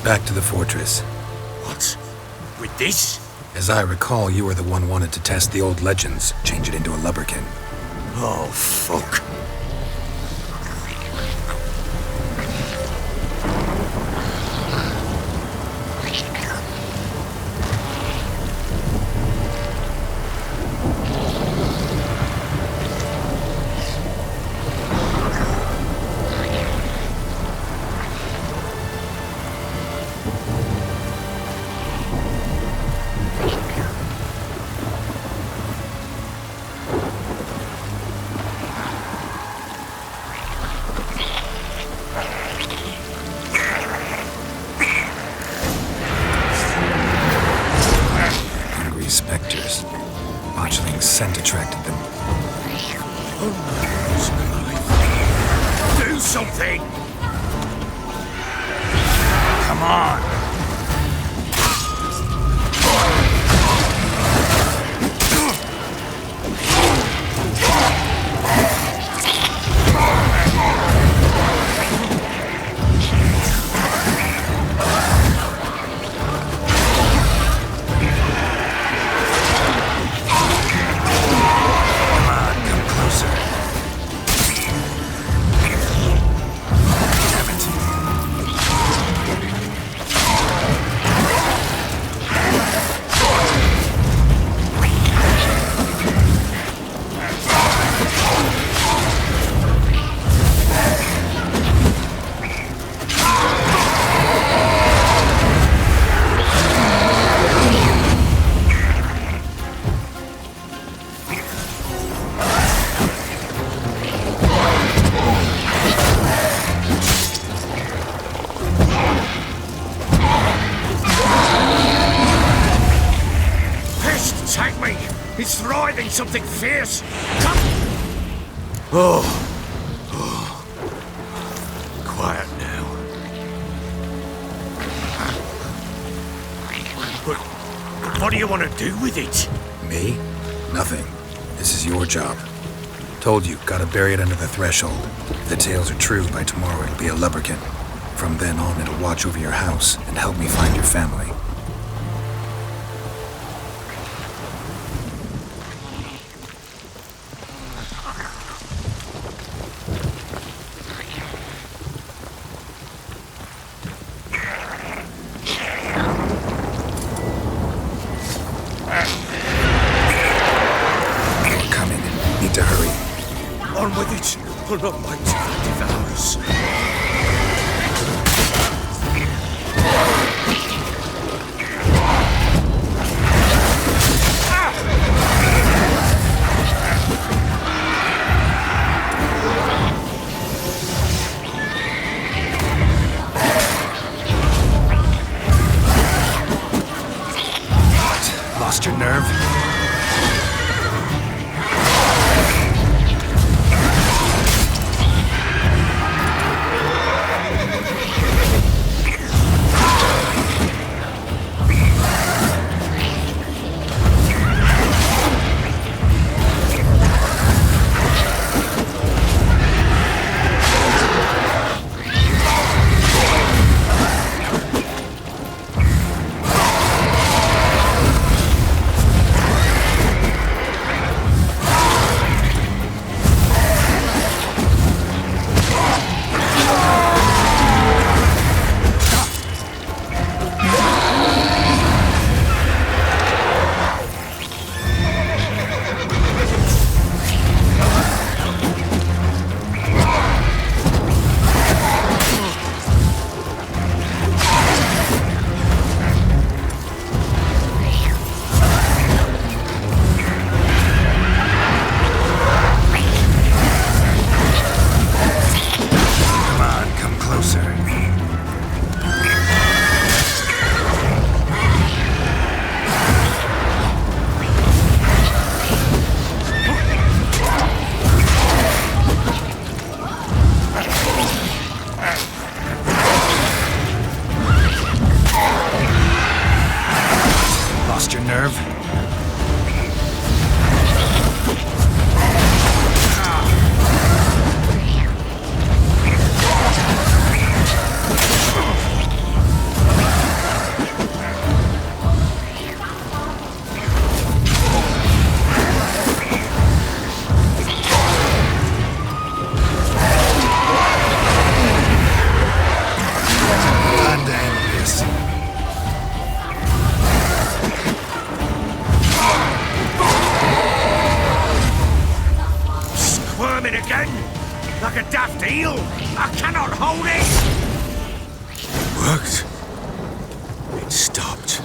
back to the fortress. What? With this? As I recall, you were the one wanted to test the old legends, change it into a lubberkin. Oh, fuck. Spectres. Botchling's scent attracted them. Do something! Come on! He's writhing something fierce. Oh. Quiet now. But what do you want to do with it? Me? Nothing. This is your job. Told you, gotta bury it under the threshold. If the tales are true, by tomorrow it'll be a lubberkin. From then on, it'll watch over your house and help me find your family. To hurry. On with it, or not might devour us. What? Lost your nerve? squirming again, like a daft eel. I cannot hold it! Worked. It stopped.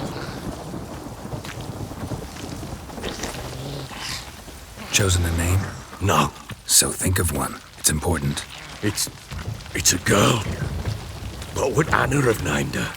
Chosen a name? No. So think of one. It's important. It's a girl. What would Anna have named her?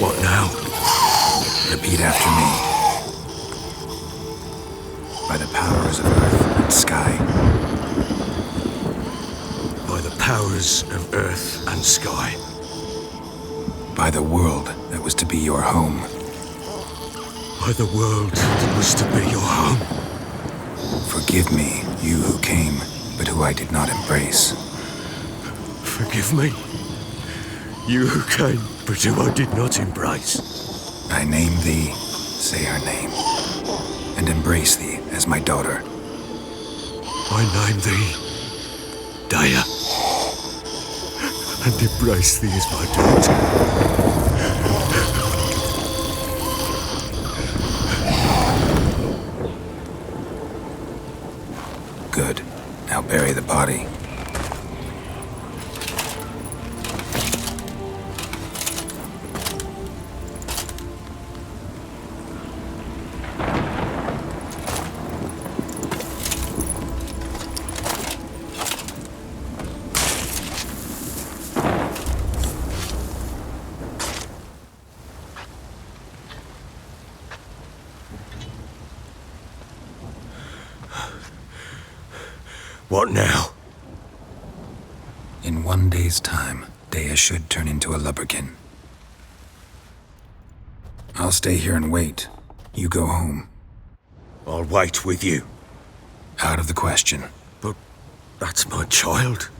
What now? Repeat after me. By the powers of earth and sky. By the powers of earth and sky. By the world that was to be your home. By the world that was to be your home. Forgive me, you who came, but who I did not embrace. Forgive me. You who came, but who I did not embrace. I name thee, say her name, and embrace thee as my daughter. I name thee, Daya, and embrace thee as my daughter. Good. Now bury the body. What now? In 1 day's time, Dea should turn into a lubberkin. I'll stay here and wait. You go home. I'll wait with you. Out of the question. But that's my child.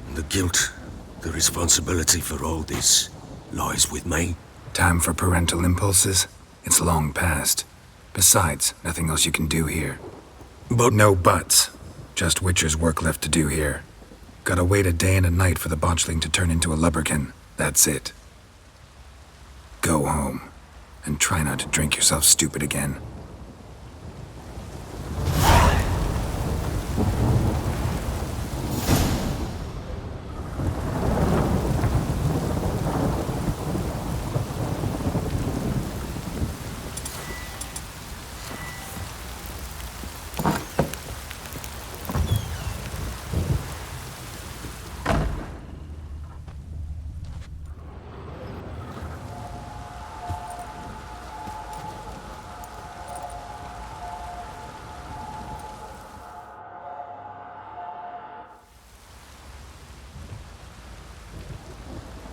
And the guilt, the responsibility for all this lies with me. Time for parental impulses? It's long past. Besides, nothing else you can do here. But no buts. Just Witcher's work left to do here. Gotta wait a day and a night for the botchling to turn into a lubberkin. That's it. Go home. And try not to drink yourself stupid again.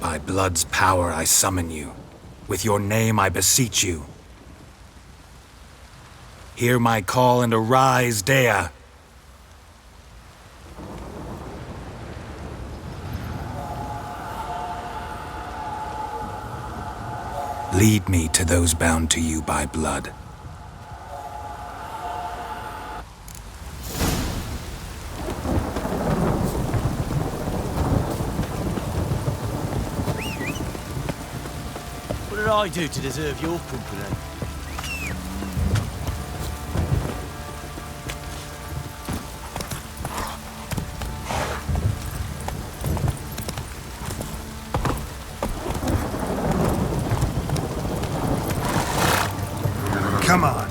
By blood's power I summon you. With your name I beseech you. Hear my call and arise, Dea. Lead me to those bound to you by blood. What did I do to deserve your company? Come on.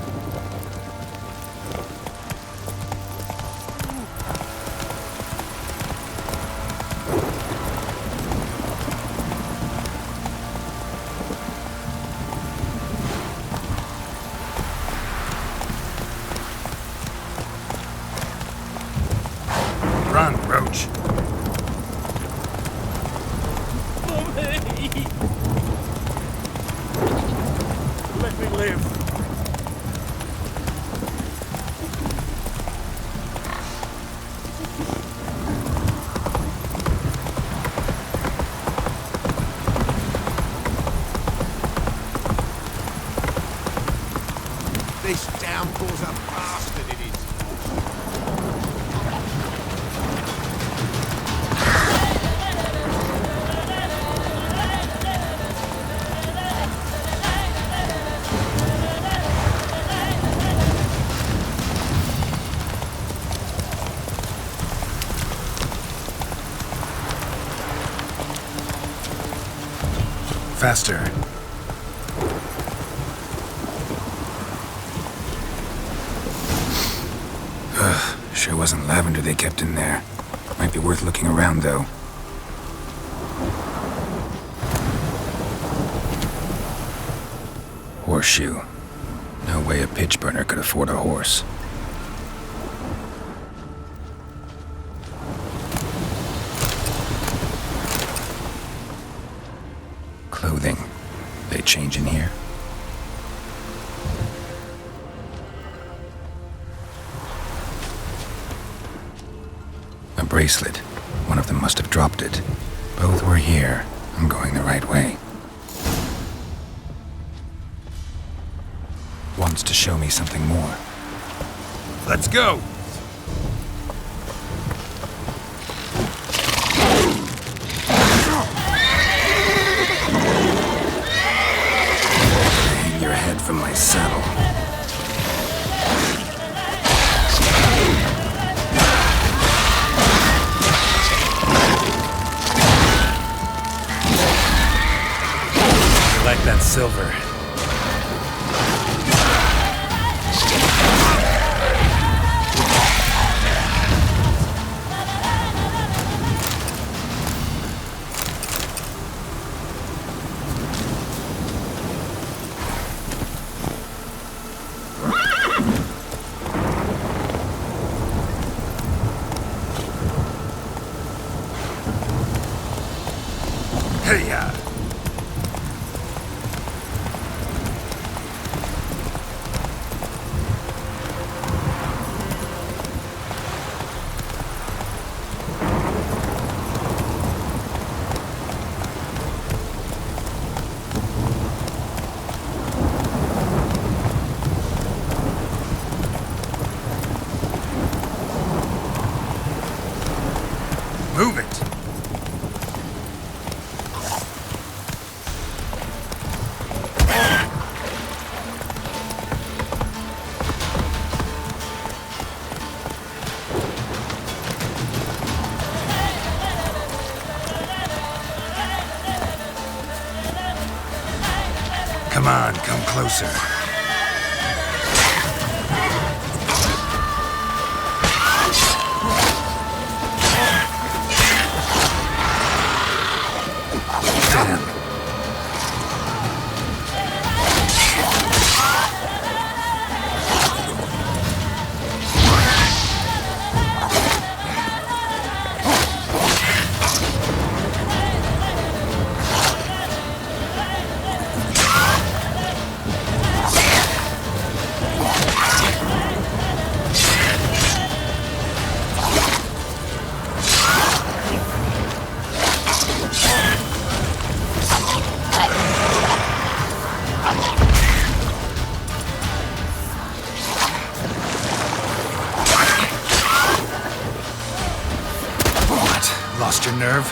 Run, Roach. Mummy! Let me live. This downpour's a bastard, it is. Faster. Sure wasn't lavender they kept in there. Might be worth looking around, though. Horseshoe. No way a pitch burner could afford a horse. Clothing. They change in here? A bracelet. One of them must have dropped it. Both were here. I'm going the right way. Wants to show me something more. Let's go! Hang your head from my saddle. I like that silver. Hey-ya! Move it! Come on, come closer. Damn. Lost your nerve?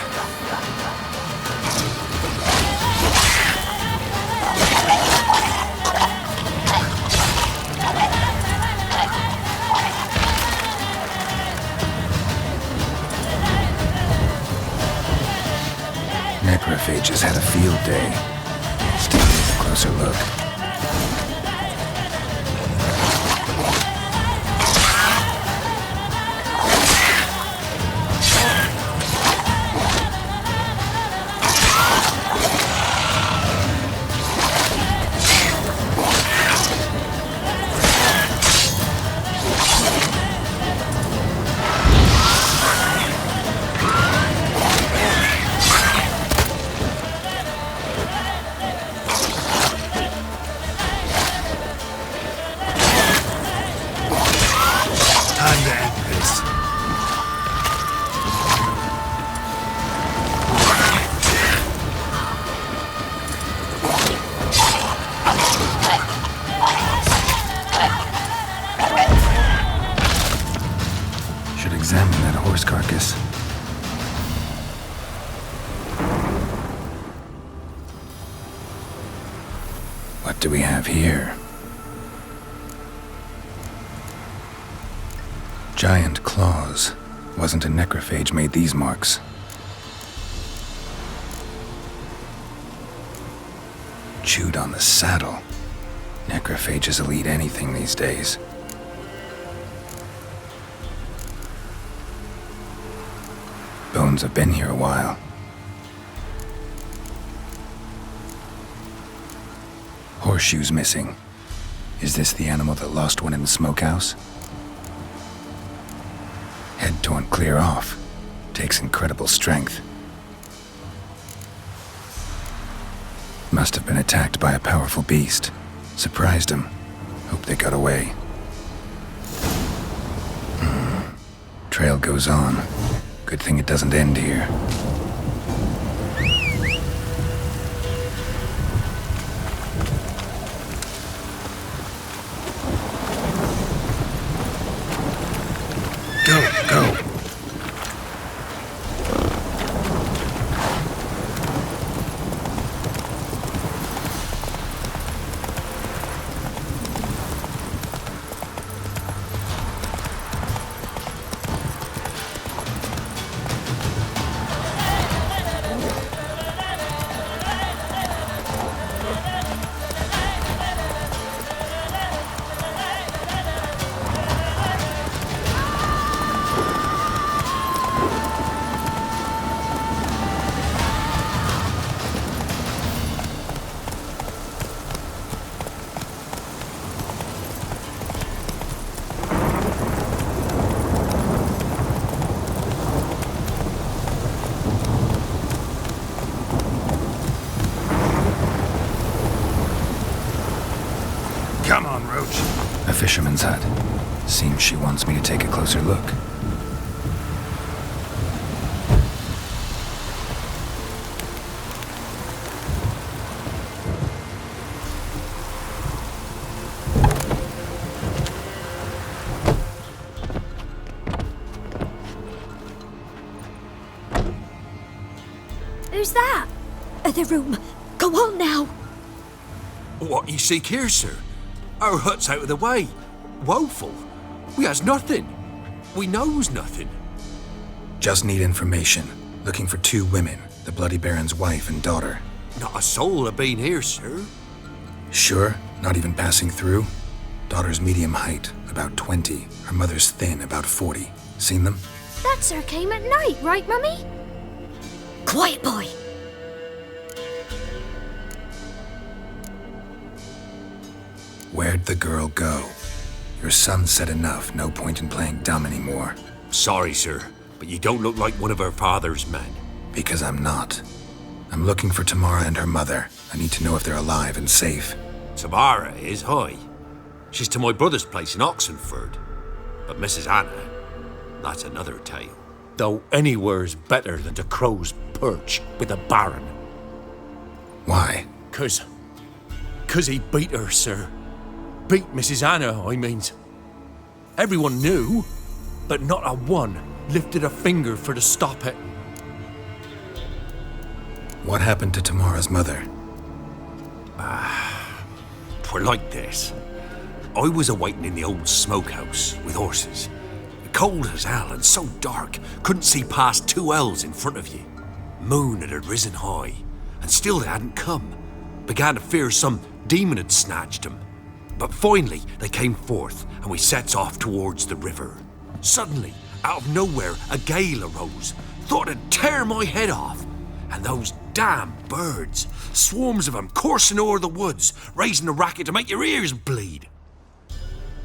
Necrophages had a field day. Still need a closer look. do we have here? Giant claws. Wasn't a necrophage made these marks. Chewed on the saddle. Necrophages will eat anything these days. Bones have been here a while. Horseshoes missing. Is this the animal that lost one in the smokehouse? Head torn clear off. Takes incredible strength. Must have been attacked by a powerful beast. Surprised him. Hope they got away. Trail goes on. Good thing it doesn't end here. Go. Come on, Roach. A fisherman's hut. Seems she wants me to take a closer look. Who's that? The room. Go on now. What you seek here, sir? Our hut's out of the way. Woeful. We has nothing. We knows nothing. Just need information. Looking for 2 women, the Bloody Baron's wife and daughter. Not a soul have been here, sir. Sure? Not even passing through? Daughter's medium height, about 20. Her mother's thin, about 40. Seen them? That sir came at night, right, Mummy? Quiet, boy. Where'd the girl go? Your son said enough, no point in playing dumb anymore. Sorry, sir, but you don't look like one of our father's men. Because I'm not. I'm looking for Tamara and her mother. I need to know if they're alive and safe. Tamara is, hi. She's to my brother's place in Oxenford. But Mrs. Anna, that's another tale. Though anywhere's better than to Crow's Perch with the Baron. Why? 'Cause he beat her, sir. Beat Mrs. Anna, I means. Everyone knew, but not a one lifted a finger for to stop it. What happened to Tamara's mother? 'Twere like this. I was awaiting in the old smokehouse with horses. Cold as hell and so dark, couldn't see past 2 ells in front of you. Moon had risen high, and still they hadn't come. Began to fear some demon had snatched them. But finally, they came forth, and we sets off towards the river. Suddenly, out of nowhere, a gale arose. Thought it'd tear my head off. And those damn birds, swarms of them coursing o'er the woods, raising a racket to make your ears bleed.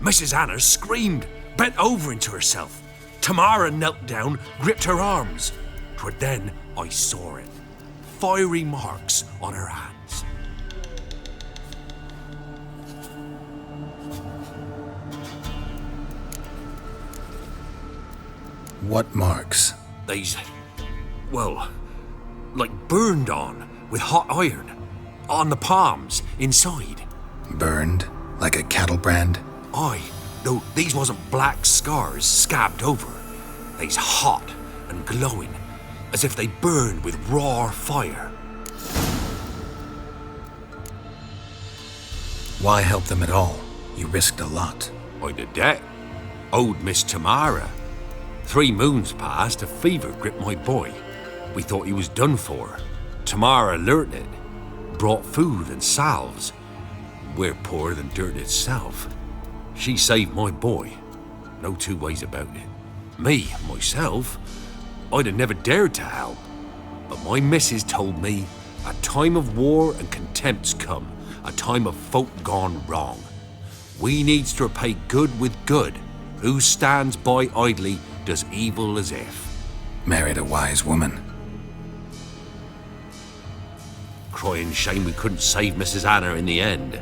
Mrs. Anna screamed, bent over into herself. Tamara knelt down, gripped her arms. 'Twere then I saw it. Fiery marks on her hands. What marks? They's, well, like burned on with hot iron. On the palms, inside. Burned? Like a cattle brand? Aye. No, these wasn't black scars scabbed over. They's hot and glowing, as if they burned with raw fire. Why help them at all? You risked a lot. I'd a debt. Owed Miss Tamara. 3 moons passed, a fever gripped my boy. We thought he was done for. Tamara learnt it. Brought food and salves. We're poorer than dirt itself. She saved my boy. No 2 ways about it. Me, myself, I'd have never dared to help. But my missus told me a time of war and contempt's come. A time of folk gone wrong. We needs to repay good with good. Who stands by idly does evil as if. Married a wise woman. Crying shame we couldn't save Mrs. Anna in the end.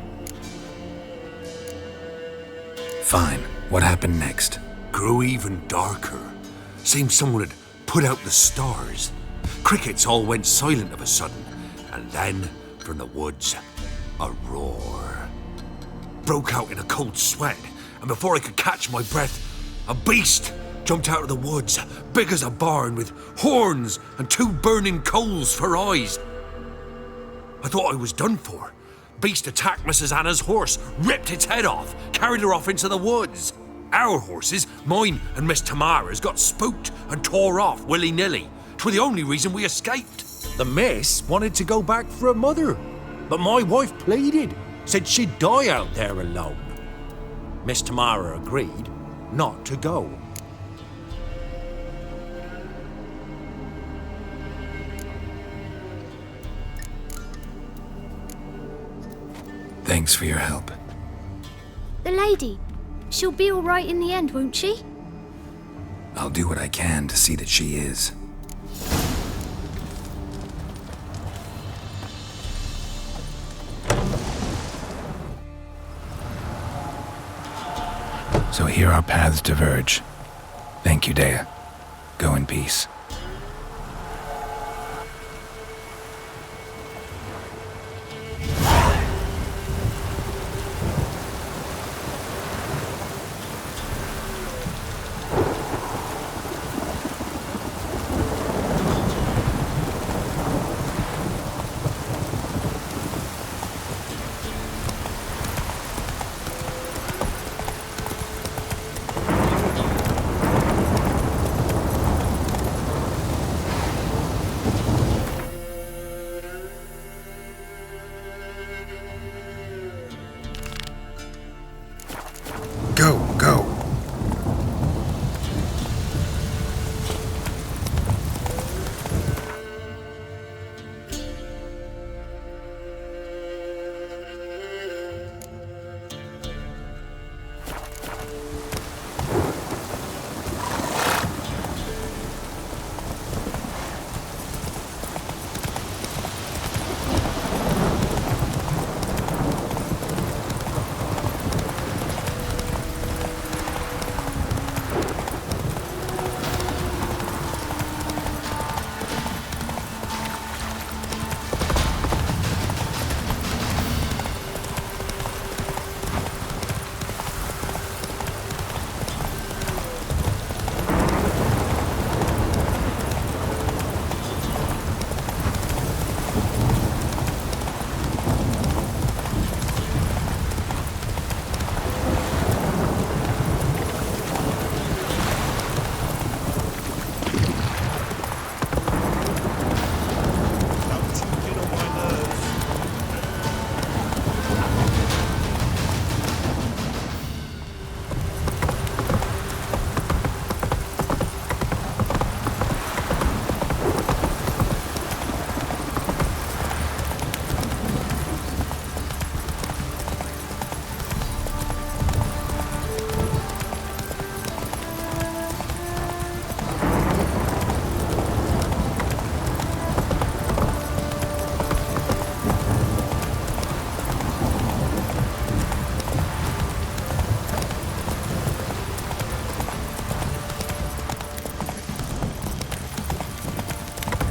Fine. What happened next? Grew even darker. Seemed someone had put out the stars. Crickets all went silent of a sudden. And then, from the woods, a roar. Broke out in a cold sweat, and before I could catch my breath, a beast jumped out of the woods, big as a barn, with horns and 2 burning coals for eyes. I thought I was done for. Beast attacked Mrs. Anna's horse, ripped its head off, carried her off into the woods. Our horses, mine and Miss Tamara's, got spooked and tore off willy-nilly. 'Twere the only reason we escaped. The miss wanted to go back for her mother, but my wife pleaded, said she'd die out there alone. Miss Tamara agreed not to go. Thanks for your help. The lady, she'll be all right in the end, won't she? I'll do what I can to see that she is. So here our paths diverge. Thank you, Dea. Go in peace. Go.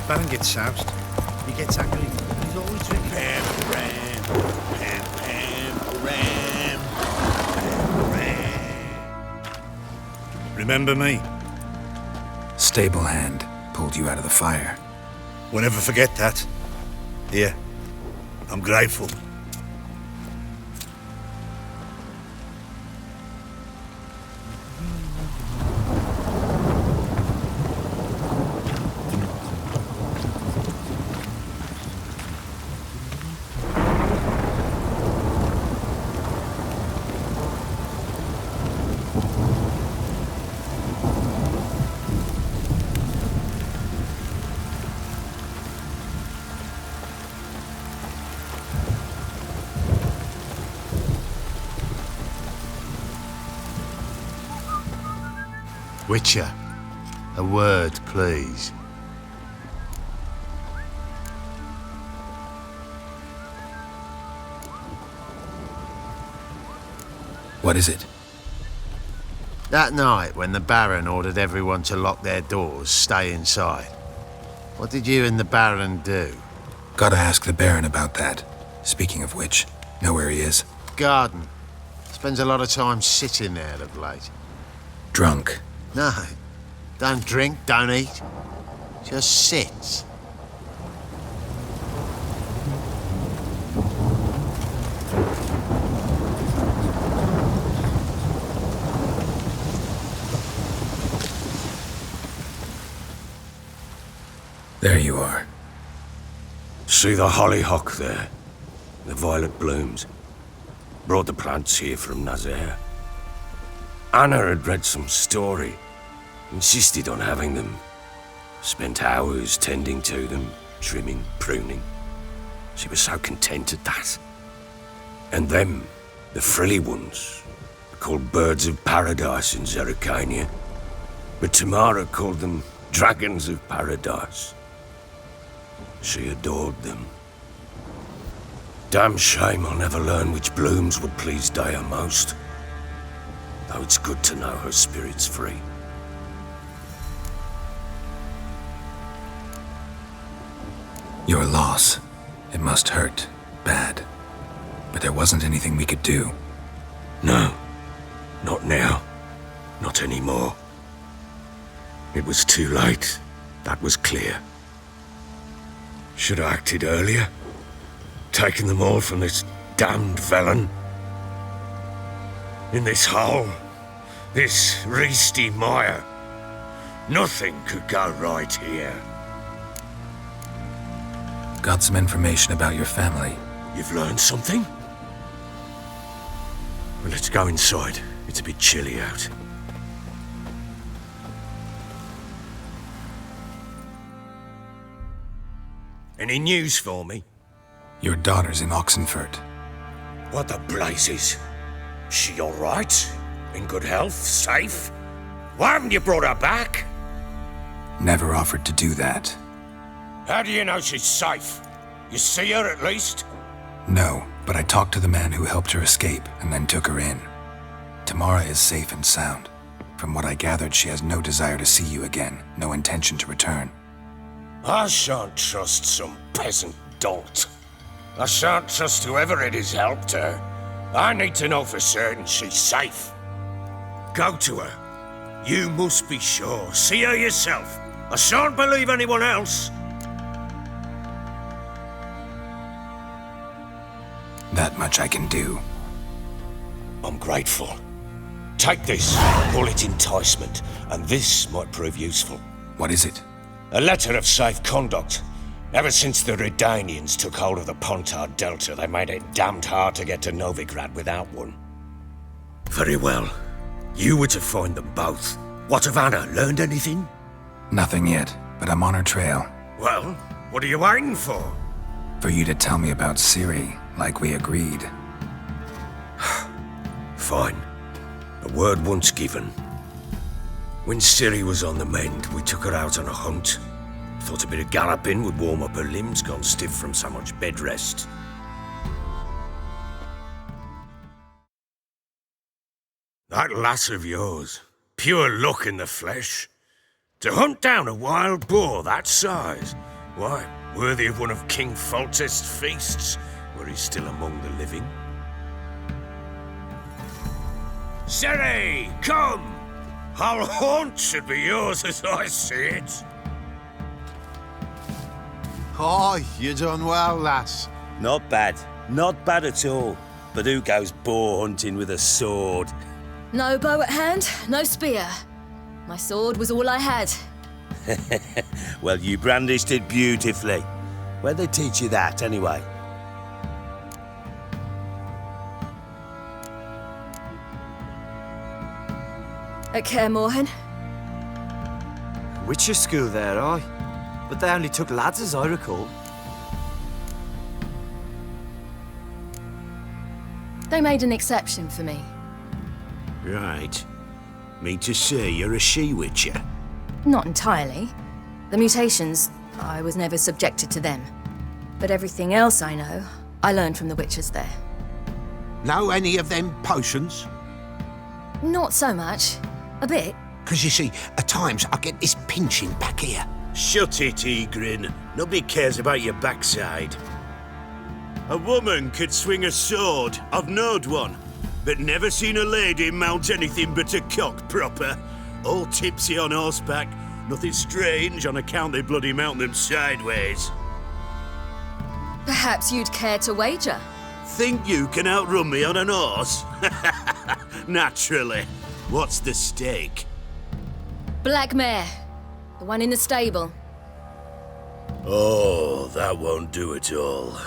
Baron gets soused. He gets angry. He's always drinking. Remember me? Stable hand pulled you out of the fire. We'll never forget that. Here, I'm grateful. Witcher, a word, please. What is it? That night when the Baron ordered everyone to lock their doors, stay inside. What did you and the Baron do? Gotta ask the Baron about that. Speaking of which, know where he is? Garden. Spends a lot of time sitting there of late. Drunk. No. Don't drink, don't eat. Just sits. There you are. See the hollyhock there? The violet blooms. Brought the plants here from Nazaire. Anna had read some story. Insisted on having them. Spent hours tending to them, trimming, pruning. She was so content at that. And them, the frilly ones, called birds of paradise in Zerrikania. But Tamara called them dragons of paradise. She adored them. Damn shame I'll never learn which blooms would please Dea most. Though it's good to know her spirit's free. Your loss. It must hurt. Bad. But there wasn't anything we could do. No. Not now. Not anymore. It was too late. That was clear. Should have acted earlier. Taken them all from this damned felon. In this hole. This reesty mire. Nothing could go right here. Got some information about your family. You've learned something? Well, let's go inside. It's a bit chilly out. Any news for me? Your daughter's in Oxenfurt. What the blazes? She all right? In good health? Safe? Why haven't you brought her back? Never offered to do that. How do you know she's safe? You see her at least? No, but I talked to the man who helped her escape and then took her in. Tamara is safe and sound. From what I gathered, she has no desire to see you again, no intention to return. I shan't trust some peasant dolt. I shan't trust whoever it is helped her. I need to know for certain she's safe. Go to her. You must be sure. See her yourself. I shan't believe anyone else. That much I can do. I'm grateful. Take this. Call it enticement, and this might prove useful. What is it? A letter of safe conduct. Ever since the Redanians took hold of the Pontard Delta, they made it damned hard to get to Novigrad without one. Very well. You were to find them both. What of Anna? Learned anything? Nothing yet, but I'm on her trail. Well, what are you waiting for? For you to tell me about Ciri, like we agreed. Fine. A word once given. When Ciri was on the mend, we took her out on a hunt. Thought a bit of galloping would warm up her limbs, gone stiff from so much bed rest. That lass of yours, pure luck in the flesh. To hunt down a wild boar that size, why, worthy of one of King Foltest's feasts, were he still among the living. Ciri, come! Our haunt should be yours as I see it. Aye, you done well, lass. Not bad. Not bad at all. But who goes boar hunting with a sword? No bow at hand, no spear. My sword was all I had. Well, you brandished it beautifully. Where'd they teach you that, anyway? At Kaer Morhen. Witcher school there, aye. But they only took lads, as I recall. They made an exception for me. Right. Mean to say you're a she-witcher? Not entirely. The mutations, I was never subjected to them. But everything else I know, I learned from the witches there. Know any of them potions? Not so much. A bit. 'Cause you see, at times I get this pinching back here. Shut it, Egrin. Nobody cares about your backside. A woman could swing a sword. I've knowed one. But never seen a lady mount anything but a cock proper. All tipsy on horseback. Nothing strange on account they bloody mount them sideways. Perhaps you'd care to wager? Think you can outrun me on an horse? Naturally. What's the stake? Black mare. The one in the stable. Oh, that won't do at all.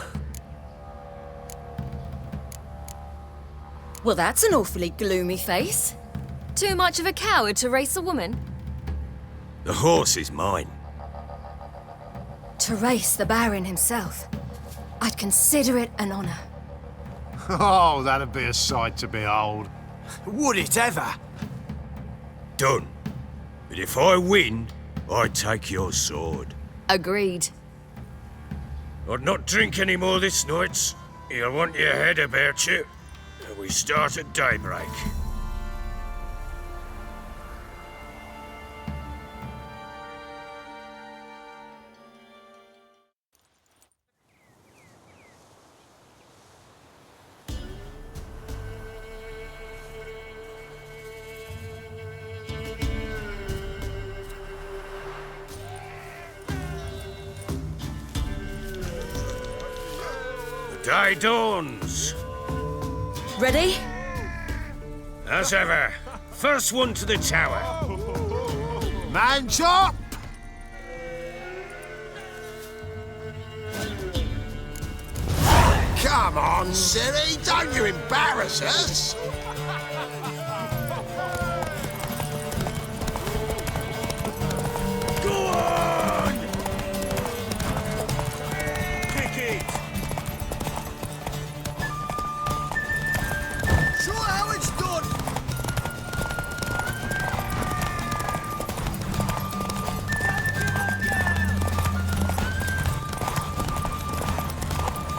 Well, that's an awfully gloomy face. Too much of a coward to race a woman? The horse is mine. To race the Baron himself. I'd consider it an honor. Oh, that'd be a sight to behold. Would it ever? Done. But if I win, I take your sword. Agreed. I'd not drink any more this night. You'll want your head about you. We start at daybreak. The day dawns. Ready? As ever, first one to the tower. Man's up! Come on, Siri, don't you embarrass us! Go on! Kick it! Show how it's done!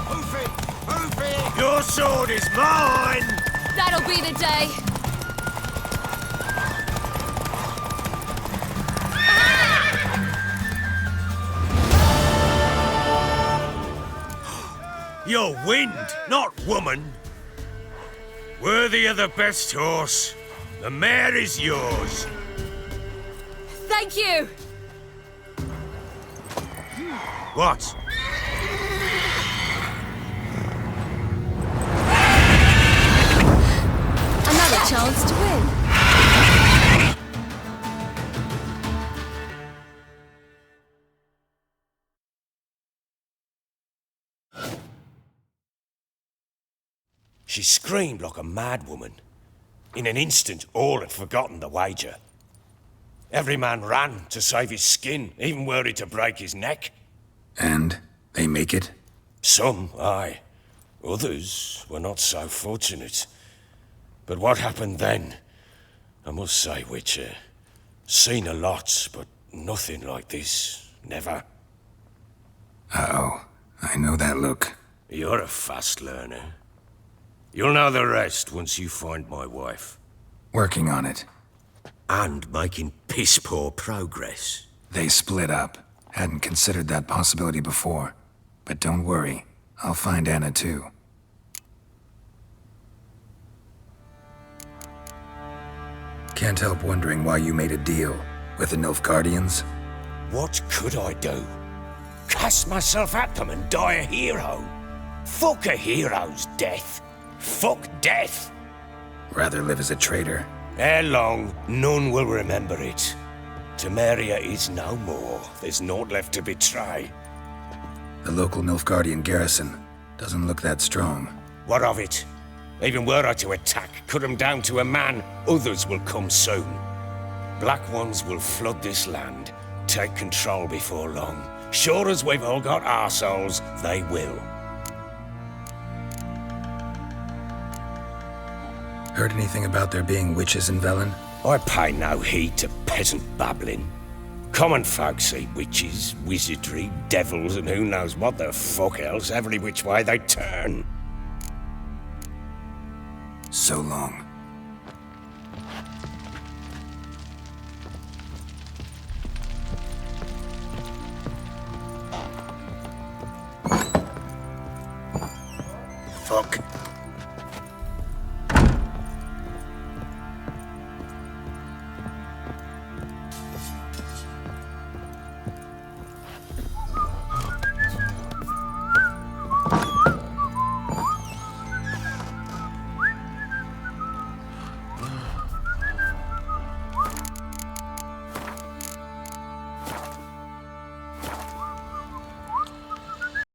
Hoof it! Your sword is mine! That'll be the day. You're wind, not woman. Worthy of the best horse. The mare is yours. Thank you. What? Another chance to win. She screamed like a mad woman. In an instant, all had forgotten the wager. Every man ran to save his skin, even were he to break his neck. And they make it? Some, aye. Others were not so fortunate. But what happened then? I must say, Witcher, seen a lot, but nothing like this. Never. Uh-oh. I know that look. You're a fast learner. You'll know the rest once you find my wife. Working on it. And making piss-poor progress. They split up. Hadn't considered that possibility before. But don't worry. I'll find Anna too. Can't help wondering why you made a deal with the Nilfgaardians. What could I do? Cast myself at them and die a hero? Fuck a hero's death. Fuck death. Rather live as a traitor. Ere long, none will remember it. Temeria is no more. There's naught left to betray. The local Nilfgaardian garrison doesn't look that strong. What of it? Even were I to attack, cut them down to a man, others will come soon. Black ones will flood this land, take control before long. Sure as we've all got arseholes, they will. Heard anything about there being witches in Velen? I pay no heed to peasant babbling. Common folk see witches, wizardry, devils, and who knows what the fuck else every which way they turn. So long. Fuck.